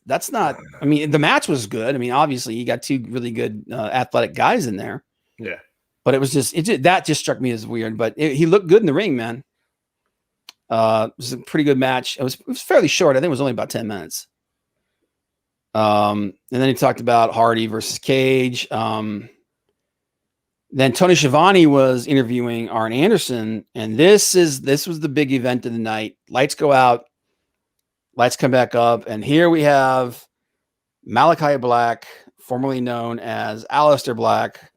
That's not. I mean, the match was good. I mean, obviously, you got two really good athletic guys in there. Yeah, but that just struck me as weird. But he looked good in the ring, man. It was a pretty good match. It was fairly short. I think it was only about 10 minutes. And then he talked about Hardy versus Cage. Then Tony Schiavone was interviewing Arn Anderson, and this was the big event of the night. Lights go out. Lights come back up, and here we have Malachi Black, formerly known as Aleister Black,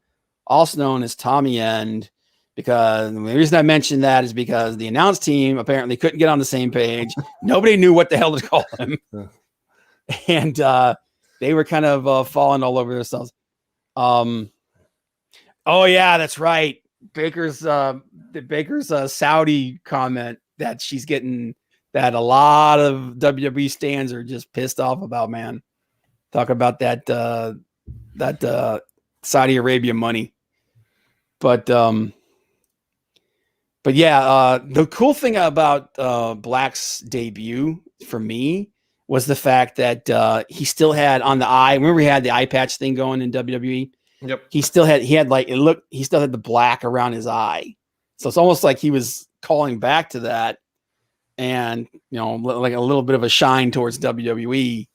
also known as Tommy End, because the reason I mentioned that is because the announce team apparently couldn't get on the same page. Nobody knew what the hell to call him. And they were kind of falling all over themselves. Oh, yeah, that's right. Baker's Saudi comment that she's getting that a lot of WWE stands are just pissed off about, man. Talk about that Saudi Arabia money. But yeah, the cool thing about Black's debut for me was the fact that he still had on the eye. Remember, he had the eye patch thing going in WWE. Yep. He still had the black around his eye. So it's almost like he was calling back to that. And, like a little bit of a shine towards WWE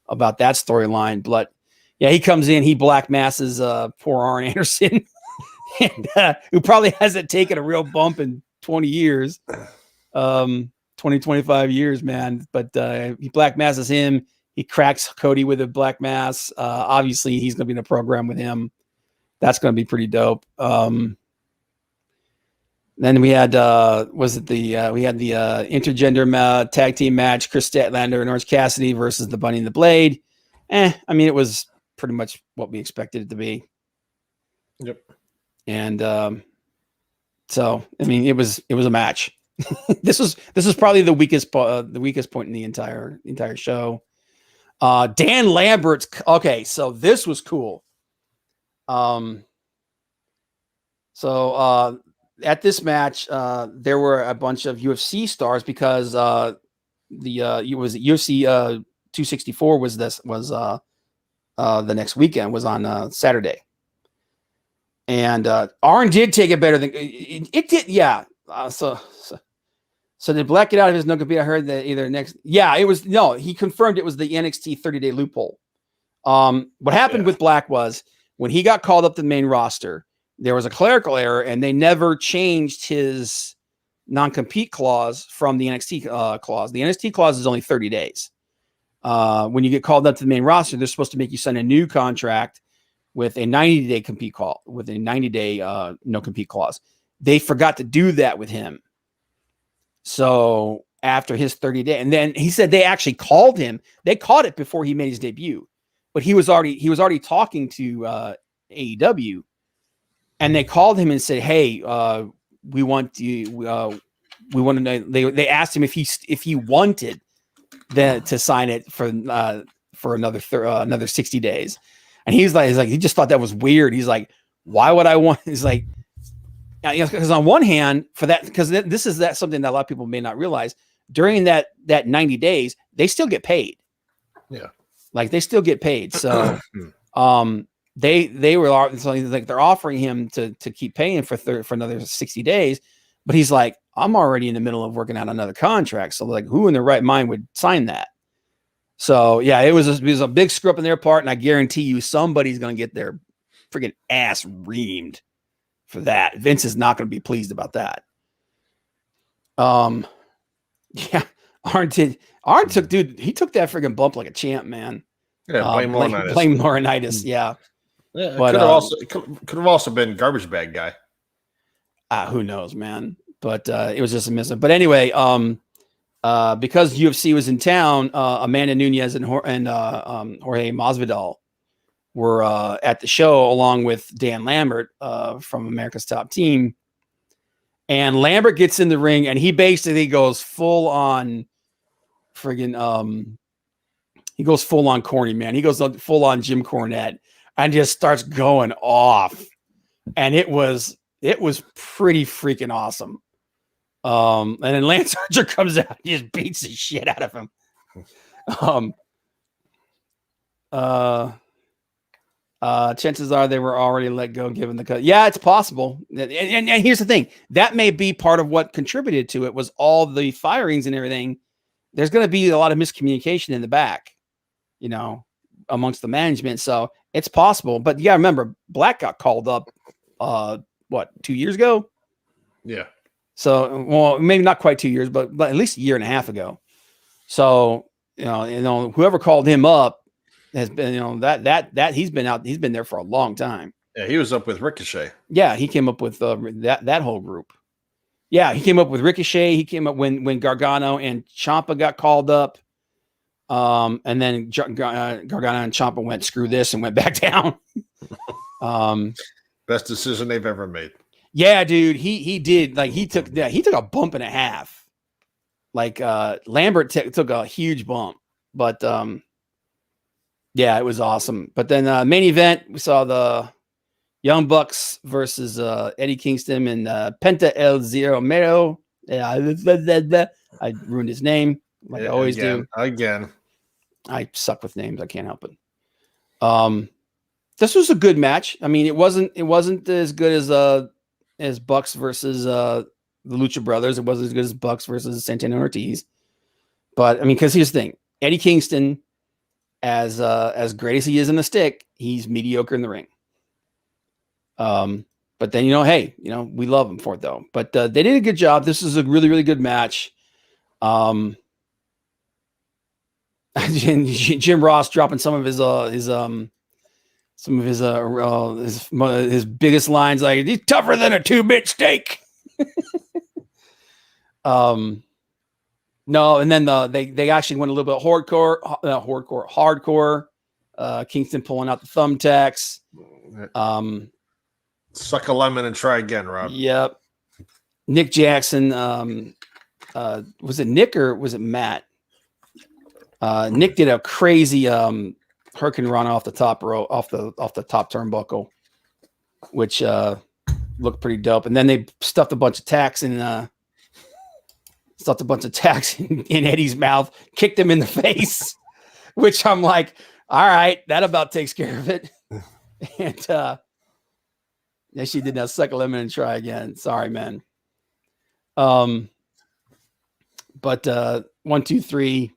about that storyline. But yeah, he comes in, he black masses poor Arn Anderson, and, who probably hasn't taken a real bump in 20 years, 25 years, man. But he black masses him. He cracks Cody with a black mass. Obviously, he's going to be in a program with him. That's going to be pretty dope. Then we had intergender tag team match, Chris Statlander and Orange Cassidy versus the Bunny and the Blade. I mean, it was pretty much what we expected it to be. Yep. And so I mean, it was a match. This was probably the weakest point in the entire show. Dan Lambert's okay, so this was cool. At this match, there were a bunch of UFC stars because it was UFC 264 was the next weekend, was on Saturday. And Arn did take it better than it did. Yeah. So did Black get out of his no compete? I heard that either next. Yeah, it was no. He confirmed it was the NXT 30-day loophole. What happened with Black was when he got called up to the main roster, there was a clerical error, and they never changed his non-compete clause from the NXT clause. The NXT clause is only 30 days. When you get called up to the main roster, they're supposed to make you sign a new contract with a 90-day compete call, with a 90-day no compete clause. They forgot to do that with him. So after his 30-day, and then he said they actually called him. They caught it before he made his debut, but he was already talking to AEW, and they called him and said, "Hey, we want you. We want to know." They asked him if he wanted to sign it for another 60 days, and he's like he just thought that was weird. He's like, "Why would I want?" He's like. Because on one hand, for that, because this is something that a lot of people may not realize, during that 90 days, they still get paid. Yeah, like they still get paid. So, they were so like they're offering him to keep paying for another 60 days, but he's like, I'm already in the middle of working out another contract. So like, who in their right mind would sign that? So yeah, it was a big screw up on their part, and I guarantee you, somebody's gonna get their freaking ass reamed for that. Vince is not going to be pleased about that. Yeah, Arn took he took that freaking bump like a champ, man. Yeah, blame Laurinaitis. Blame Laurinaitis, yeah. Yeah, it could have also been garbage bag guy. Who knows, man? But it was just a miss. But anyway, because UFC was in town, Amanda Nunes and Jorge Masvidal were at the show along with Dan Lambert from America's Top Team. And Lambert gets in the ring and he basically goes full on friggin' he goes full on corny, man. He goes full on Jim Cornette and just starts going off. And it was pretty freaking awesome. And then Lance Archer comes out and just beats the shit out of him. Chances are they were already let go given the cut. Yeah, it's possible. And here's the thing. That may be part of what contributed to it was all the firings and everything. There's going to be a lot of miscommunication in the back, amongst the management. So it's possible. But yeah, remember, Black got called up, 2 years ago? Yeah. So, well, maybe not quite 2 years, but at least a year and a half ago. So, whoever called him up has been, that he's been there for a long time. Yeah, he was up with Ricochet. Yeah, he came up with that whole group. Yeah, he came up with Ricochet. He came up when Gargano and Ciampa got called up. And then Gargano and Ciampa went, screw this, and went back down. Best decision they've ever made. Yeah, dude, he did. Like he took a bump and a half. Like Lambert took a huge bump, but yeah, it was awesome. But then main event, we saw the Young Bucks versus Eddie Kingston and Penta El Zero Mero. I ruined his name like I always do. Again, I suck with names. I can't help it. This was a good match. I mean, it wasn't as good as Bucks versus the Lucha Brothers. It wasn't as good as Bucks versus Santana Ortiz. But I mean, because here's the thing: Eddie Kingston, as great as he is in the stick, he's mediocre in the ring. But then hey, we love him for it though. But they did a good job. This is a really, really good match. Jim Ross dropping some of his biggest lines, like he's tougher than a 2-bit steak. No, and then they actually went a little bit hardcore. Kingston pulling out the thumbtacks. Suck a lemon and try again, Rob. Yep. Nick Jackson. Was it Nick or was it Matt? Nick did a crazy hurricane run off the top row, off the top turnbuckle, which looked pretty dope. And then they stuffed a bunch of tacks in Eddie's mouth, kicked him in the face, which I'm like, all right, that about takes care of it. And Yeah, she did that. Suck a lemon and try again. Sorry, man. But 1, 2, 3,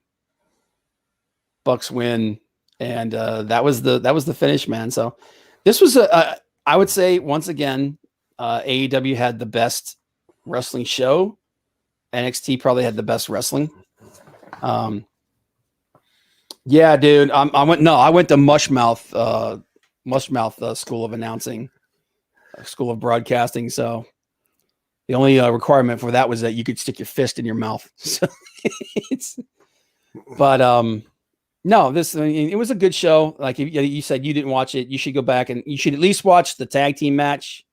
Bucks win, and that was the finish, man. So this was I would say once again, AEW had the best wrestling show. NXT probably had the best wrestling. Yeah, dude. I went to Mushmouth School of Announcing, School of Broadcasting. So the only requirement for that was that you could stick your fist in your mouth. So no, it was a good show. Like you said, you didn't watch it. You should go back and you should at least watch the tag team match.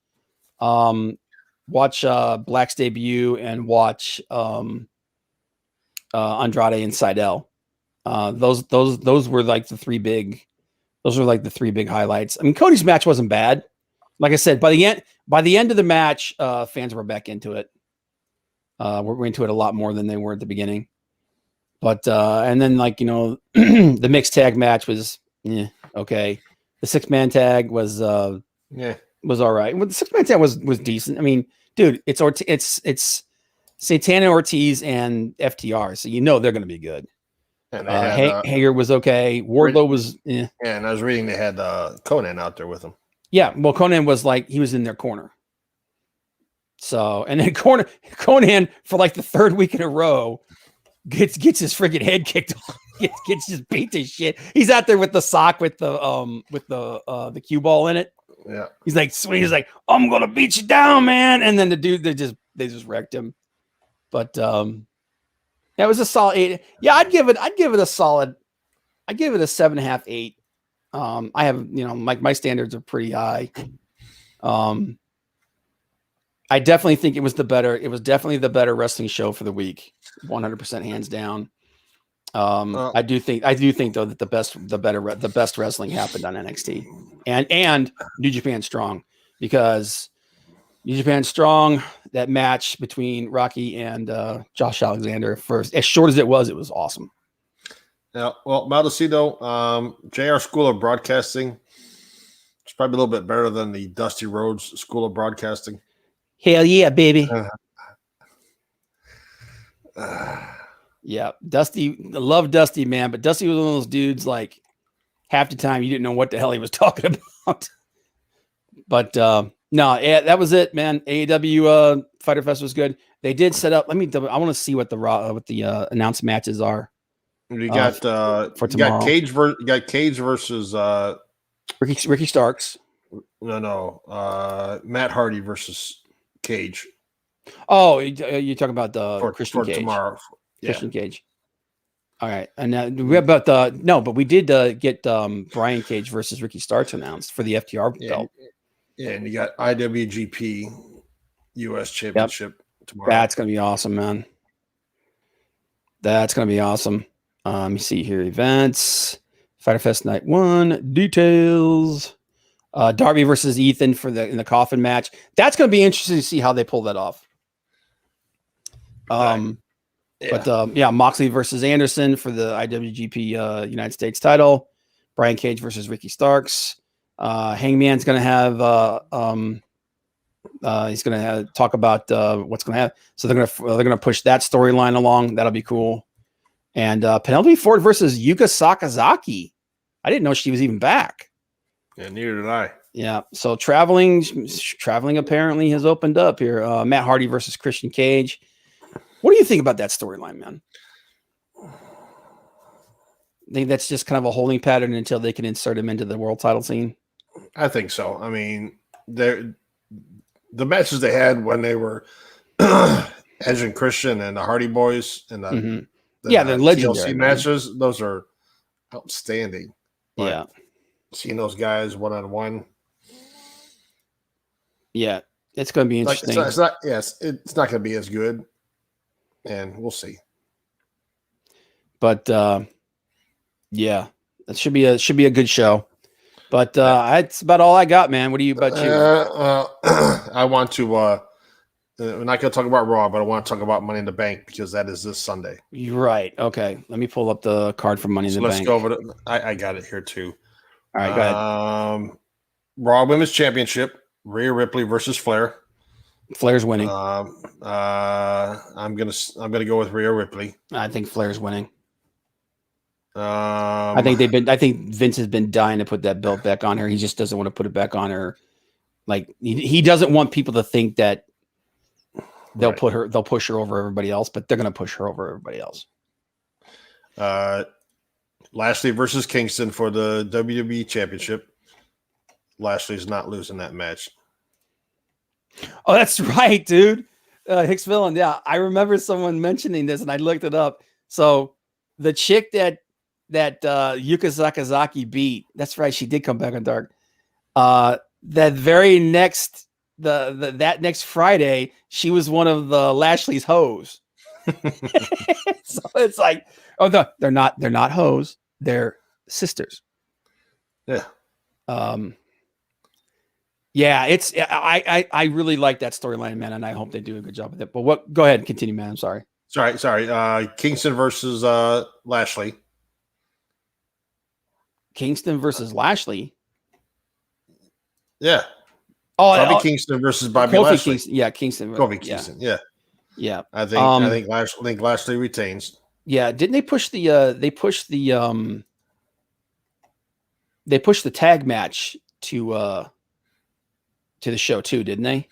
Watch Black's debut and watch Andrade and Seidel. Those were like the three big highlights. I mean, Cody's match wasn't bad. Like I said, by the end of the match, fans were back into it. We're into it a lot more than they were at the beginning. But and then the mixed tag match was okay. The 6-man tag was all right. Well, the 6-man tag was decent. I mean, dude, it's Santana Ortiz and FTR, so they're going to be good. And they had, Hager was okay. Wardlow was Yeah, and I was reading they had Conan out there with him. Yeah, well, Conan was he was in their corner. So, and then Conan for like the third week in a row gets his friggin' head kicked off. Gets just beat to shit. He's out there with the sock with the cue ball in it. Yeah. He's like swing. He's like, I'm gonna beat you down, man. And then the dude they just wrecked him. But that was a solid 8. Yeah, I'd give it a solid. I'd give it a 7.5, 8. I have, my standards are pretty high. I definitely think it was definitely the better wrestling show for the week. 100% hands down. I do think though that the best wrestling happened on NXT and New Japan Strong, because New Japan Strong, that match between Rocky and Josh Alexander, first, as short as it was awesome. Yeah, well, Maldacito, JR School of Broadcasting, it's probably a little bit better than the Dusty Rhodes School of Broadcasting. Hell yeah, baby. Yeah, Dusty, love Dusty, man, but Dusty was one of those dudes, like, half the time you didn't know what the hell he was talking about. But no, that was it, man. AEW Fighter Fest was good. They did set up. I want to see what the announced matches are. You got for tomorrow. You got Cage versus Ricky Starks. No. Matt Hardy versus Cage. Oh, you're talking about the Christian Cage tomorrow. Christian Cage. All right, and we have but we did get Brian Cage versus Ricky Starks announced for the FTR belt. Yeah, and you got IWGP US Championship tomorrow. That's gonna be awesome, man. That's gonna be awesome. Let me see here. Events, Fighter Fest Night 1 details. Darby versus Ethan in the coffin match. That's gonna be interesting to see how they pull that off. But Moxley versus Anderson for the IWGP United States title. Brian Cage versus Ricky Starks. Hangman's going to have he's going to talk about what's going to happen. So they're going to push that storyline along. That'll be cool. And Penelope Ford versus Yuka Sakazaki. I didn't know she was even back. Yeah, neither did I. Yeah. So traveling apparently has opened up here. Matt Hardy versus Christian Cage. What do you think about that storyline, man? I think that's just kind of a holding pattern until they can insert him into the world title scene. I think so. I mean, the matches they had when they were Edge and Christian and the Hardy Boys and the legendary TLC matches. Those are outstanding. But yeah, seeing those guys one-on-one. Yeah, it's going to be interesting. It's not going to be as good, and we'll see. But yeah, that should be a good show. But that's about all I got, man. What about you? I want to. We're not going to talk about Raw, but I want to talk about Money in the Bank because that is this Sunday. You're right. Okay, let me pull up the card for Money in the Bank. Let's go over it. I got it here too. All right, go ahead. Raw Women's Championship. Rhea Ripley versus Flair. Flair's winning. I'm gonna go with Rhea Ripley. I think Flair's winning. I I think Vince has been dying to put that belt back on her. He just doesn't want to put it back on her. Like he doesn't want people to think that they'll push her over everybody else, but they're going to push her over everybody else. Lashley versus Kingston for the WWE Championship. Lashley's not losing that match. Oh, that's right, dude. Hicks Villain. Yeah, I remember someone mentioning this, and I looked it up. So the chick that Yuka Sakazaki beat, that's right, she did come back on Dark. That very next that next Friday, she was one of the Lashley's hoes. So it's like, oh no, they're not hoes, they're sisters. Yeah. Yeah, it's I really like that storyline, man, and I hope they do a good job with it. But go ahead and continue, man. I'm sorry. Sorry. Kingston versus Lashley. Kingston versus Lashley. Yeah. Oh, Kofi Kingston versus Bobby Kofi Lashley. Kingston. Yeah, Kingston. Kofi Kingston. Yeah. I think Lashley retains. Yeah, didn't they push the they pushed the tag match to the show too, didn't they?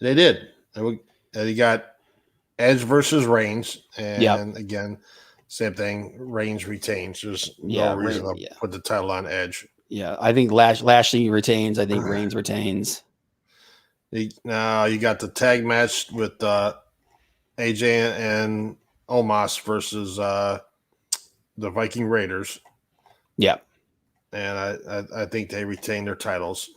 They did. And you got Edge versus Reigns, and again, same thing. Reigns retains. There's no reason to put the title on Edge. Yeah, I think Lashley retains. I think Reigns retains. Now you got the tag match with AJ and Omos versus the Viking Raiders. Yeah, and I think they retain their titles.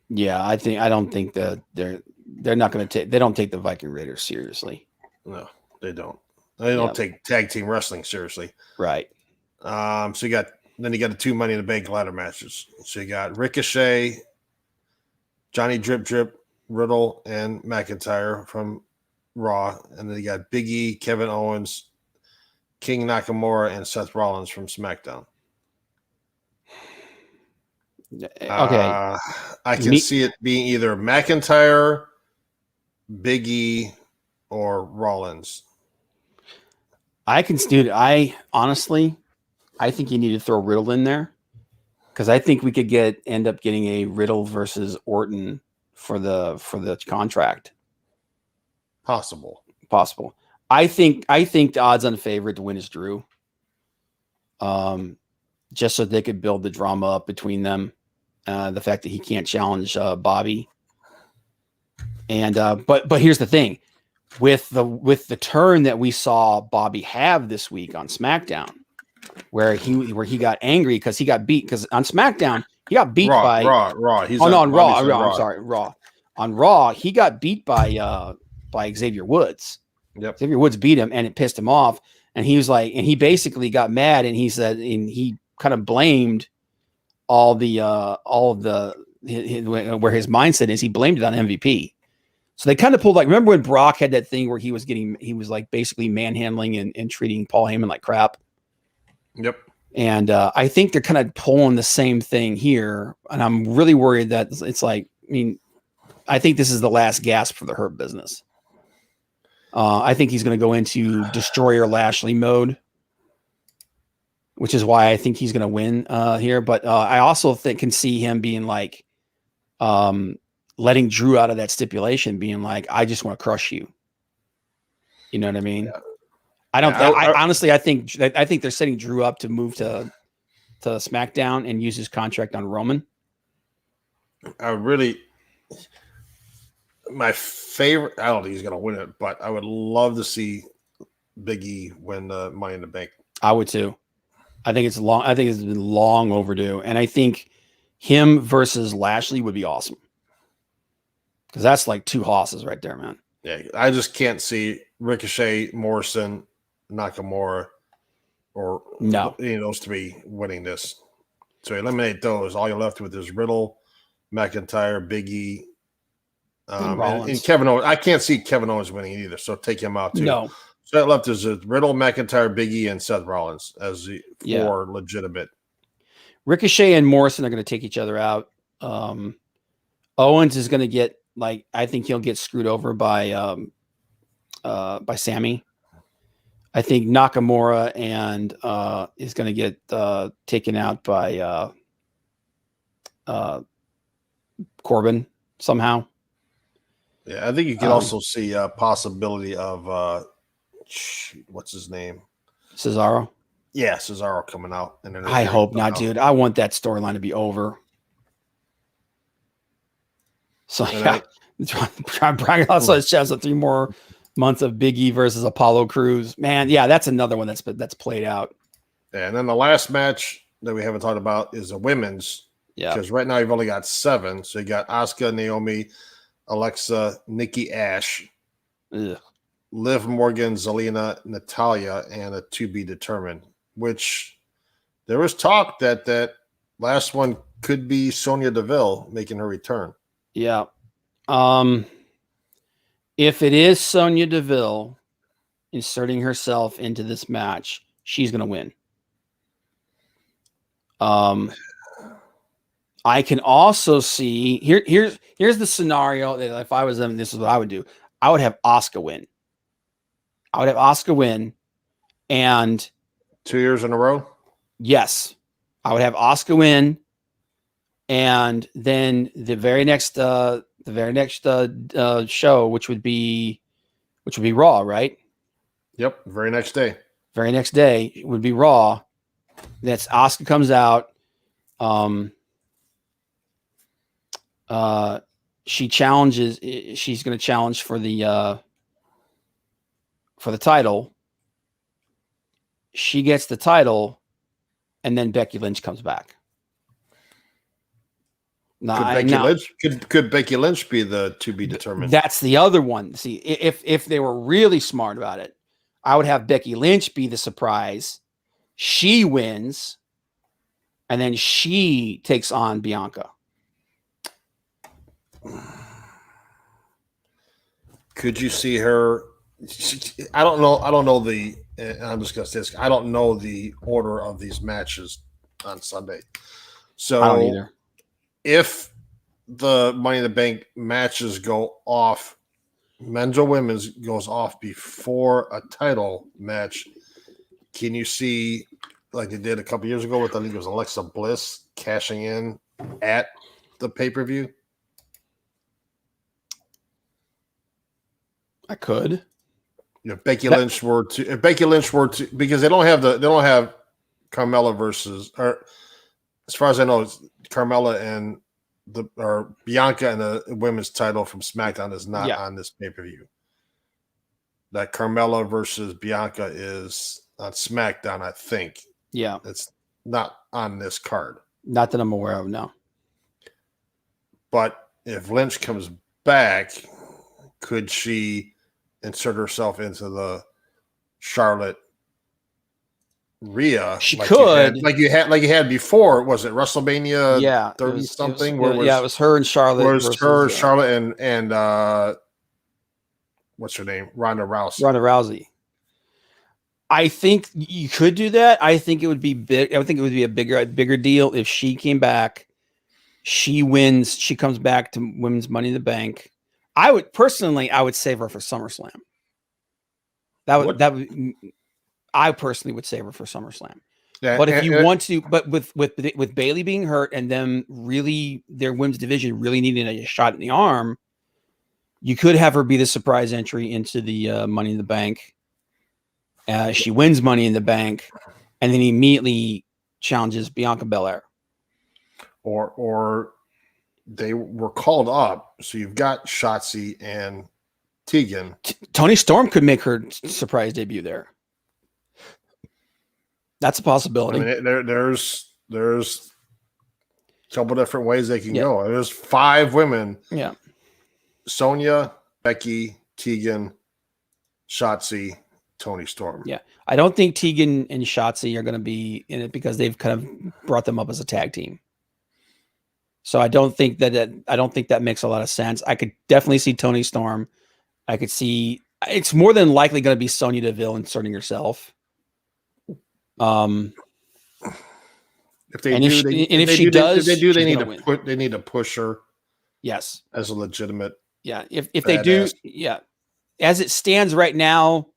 Yeah, I don't think that they're not going to take. They don't take the Viking Raiders seriously. No, they don't. They don't take tag team wrestling seriously. Right. So you got the 2 Money in the Bank ladder matches. So you got Ricochet, Johnny Drip Drip, Riddle, and McIntyre from Raw, and then you got Big E, Kevin Owens, King Nakamura, and Seth Rollins from SmackDown. Okay. I can see it being either McIntyre, Big E, or Rollins. I honestly think you need to throw Riddle in there, because I think we could end up getting a Riddle versus Orton for the contract. Possible. I think the odds-on favorite to win is Drew. Just so they could build the drama up between them. The fact that he can't challenge Bobby. And but here's the thing. With the turn that we saw Bobby have this week on SmackDown, where he got angry because he got beat, because on SmackDown he got beat by Raw. On Raw. I'm sorry, Raw. On Raw, he got beat by Xavier Woods. Yep. Xavier Woods beat him, and it pissed him off. And he was like, and he basically got mad, and he said, and he kind of blamed all of the where his mindset is. He blamed it on MVP. So they kind of pulled, like, remember when Brock had that thing where he was like basically manhandling and treating Paul Heyman like crap. Yep. And I think they're kind of pulling the same thing here. And I'm really worried that it's like, I think this is the last gasp for the Hurt business. I think he's going to go into Destroyer Lashley mode, which is why I think he's going to win here. But I also can see him being like, letting Drew out of that stipulation, being like, I just want to crush you. You know what I mean? Yeah. Honestly, I think they're setting Drew up to move to SmackDown and use his contract on Roman. My favorite, I don't think he's going to win it, but I would love to see Big E win the Money in the Bank. I would too. I think it's been long overdue. And I think him versus Lashley would be awesome. Because that's like two hosses right there, man. Yeah, I just can't see Ricochet, Morrison, Nakamura, or any of those three winning this. So eliminate those. All you're left with is Riddle, McIntyre, Big E, and Kevin Owens. I can't see Kevin Owens winning either, so take him out too. No. So that left is Riddle, McIntyre, Big E, and Seth Rollins as the four legitimate. Ricochet and Morrison are going to take each other out. Owens is going to get Like, I think he'll get screwed over by Sammy. I think Nakamura and is going to get taken out by Corbin somehow. Yeah, I think you could also see a possibility of what's his name? Cesaro. Yeah, Cesaro coming out. And I hope not, dude. I want that storyline to be over. So yeah, Brian also has chance of 3 more months of Big E versus Apollo Crews. Man, yeah, that's another one that's played out. Yeah, and then the last match that we haven't talked about is the women's. Yeah, because right now you've only got 7. So you got Asuka, Naomi, Alexa, Nikki Ash, Ugh. Liv Morgan, Zelina, Natalia, and a to be determined. Which there was talk that last one could be Sonya Deville making her return. Yeah. If it is Sonya Deville inserting herself into this match, she's going to win. I can also see here's the scenario that if I was them, this is what I would do. I would have Asuka win. And 2 years in a row. Yes, I would have Asuka win, and then the very next show, which would be Raw, right? Yep, very next day. Very next day would be Raw. That's Asuka comes out. She challenges. She's going to challenge for the title. She gets the title, and then Becky Lynch comes back. Could Becky Lynch be the to be determined? That's the other one. See, if they were really smart about it, I would have Becky Lynch be the surprise. She wins, and then she takes on Bianca. Could you see her? I don't know. I'm just going to say this. I don't know the order of these matches on Sunday. So I don't either. If the Money in the Bank matches go off, men's or women's goes off before a title match, can you see, like they did a couple years ago with, I think it was Alexa Bliss cashing in at the pay-per-view? I could. If Becky Lynch were to, because they don't have Carmella versus, or as far as I know, it's Carmella and Bianca and the women's title from SmackDown is not on this pay-per-view. That Carmella versus Bianca is on SmackDown, I think. Yeah. It's not on this card. Not that I'm aware of, no. But if Lynch comes back, could she insert herself into the Charlotte Rhea? She could, like you had before. Was it WrestleMania? Yeah, 30 something. It was her and Charlotte. Charlotte and what's her name? Ronda Rousey. I think you could do that. I think it would be big. I think it would be a bigger deal if she came back. She wins. She comes back to Women's Money in the Bank. I would save her for SummerSlam. I personally would save her for SummerSlam. Yeah, but if you want to, but with Bayley being hurt and them really their women's division really needing a shot in the arm, you could have her be the surprise entry into the Money in the Bank. She wins Money in the Bank, and then immediately challenges Bianca Belair. Or they were called up, so you've got Shotzi and Tegan. Toni Storm could make her surprise debut there. That's a possibility. I mean, there's a couple different ways they can go. There's 5 women. Yeah. Sonya, Becky, Tegan, Shotzi, Toni Storm. Yeah. I don't think Tegan and Shotzi are going to be in it because they've kind of brought them up as a tag team. So I don't think that makes a lot of sense. I could definitely see Toni Storm. I could see it's more than likely going to be Sonya Deville inserting herself. If they do, they need to push her. Yes, as a legitimate Yeah. If they do, yeah. As it stands right now,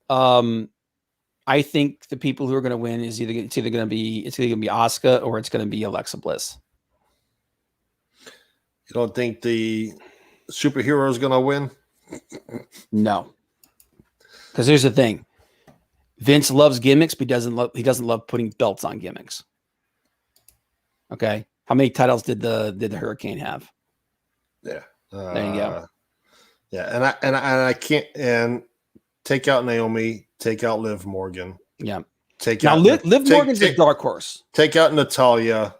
I think the people who are going to win is it's either going to be Asuka or it's going to be Alexa Bliss. You don't think the superhero is going to win? No. Because here's the thing. Vince loves gimmicks, but he doesn't love putting belts on gimmicks. Okay. How many titles did the Hurricane have? Yeah. There you go. Yeah, and I can't take out Naomi, take out Liv Morgan. Yeah. Take now out Liv Morgan's a dark horse. Take out Natalia.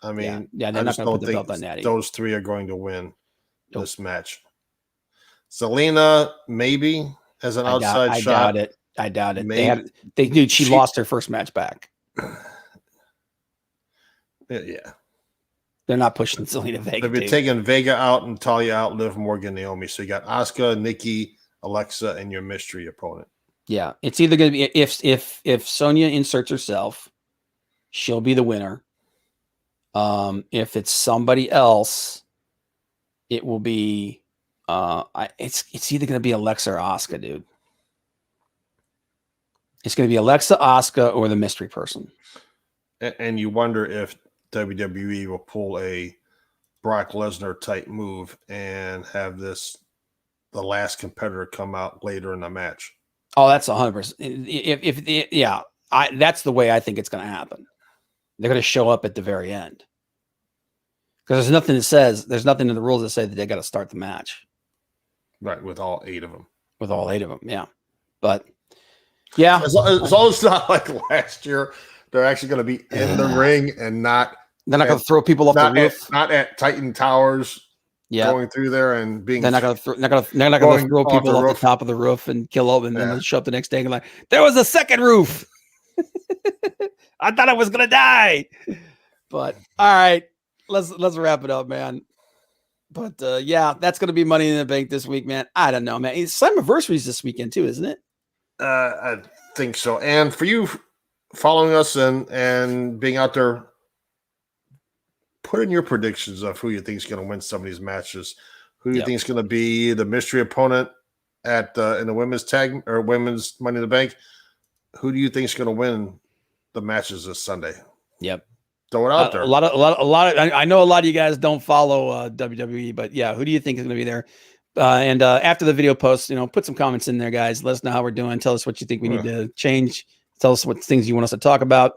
I mean, yeah they're not going to put the belt on Natty. Those three are going to win this match. Zelina, maybe as an outside shot. I doubt it. Maybe. She lost her first match back. Yeah. They're not pushing Zelina Vega. They've been taking Vega out, Natalia out, Liv Morgan, Naomi. So you got Asuka, Nikki, Alexa, and your mystery opponent. Yeah. It's either going to be if Sonya inserts herself, she'll be the winner. If it's somebody else, it will be it's either going to be Alexa or Asuka, dude. It's going to be Alexa, Asuka, or the mystery person. And you wonder if WWE will pull a Brock Lesnar type move and have the last competitor come out later in the match. Oh, that's 100%. That's the way I think it's going to happen. They're going to show up at the very end because there's nothing in the rules that say that they got to start the match. Right, with all 8 of them. Yeah. But yeah, as long as it's not like last year, they're actually going to be in the ring and not. They're not going to throw people off the roof. Not at Titan Towers. Yeah, going through there and being. They're not going to throw people off the top of the roof and kill them, and then they'll show up the next day and like, there was a second roof. I thought I was going to die. But all right, let's wrap it up, man. But that's going to be Money in the Bank this week, man. I don't know, man. It's Slammiversary's this weekend too, isn't it? I think so. And for you following us and being out there, put in your predictions of who you think is going to win some of these matches. Who you think is going to be the mystery opponent in the women's tag or women's Money in the Bank? Who do you think is going to win the matches this Sunday? Yep. Throw it out there. A lot of. I know a lot of you guys don't follow WWE, but yeah, who do you think is going to be there? And after the video post, put some comments in there, guys. Let us know how we're doing. Tell us what you think we need to change. Tell us what things you want us to talk about.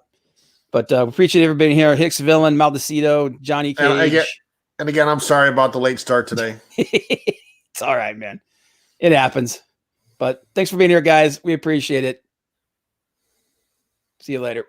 But we appreciate everybody here. Hicks Villain, Maldacito, Johnny Cage. And again, I'm sorry about the late start today. It's all right, man. It happens. But thanks for being here, guys. We appreciate it. See you later.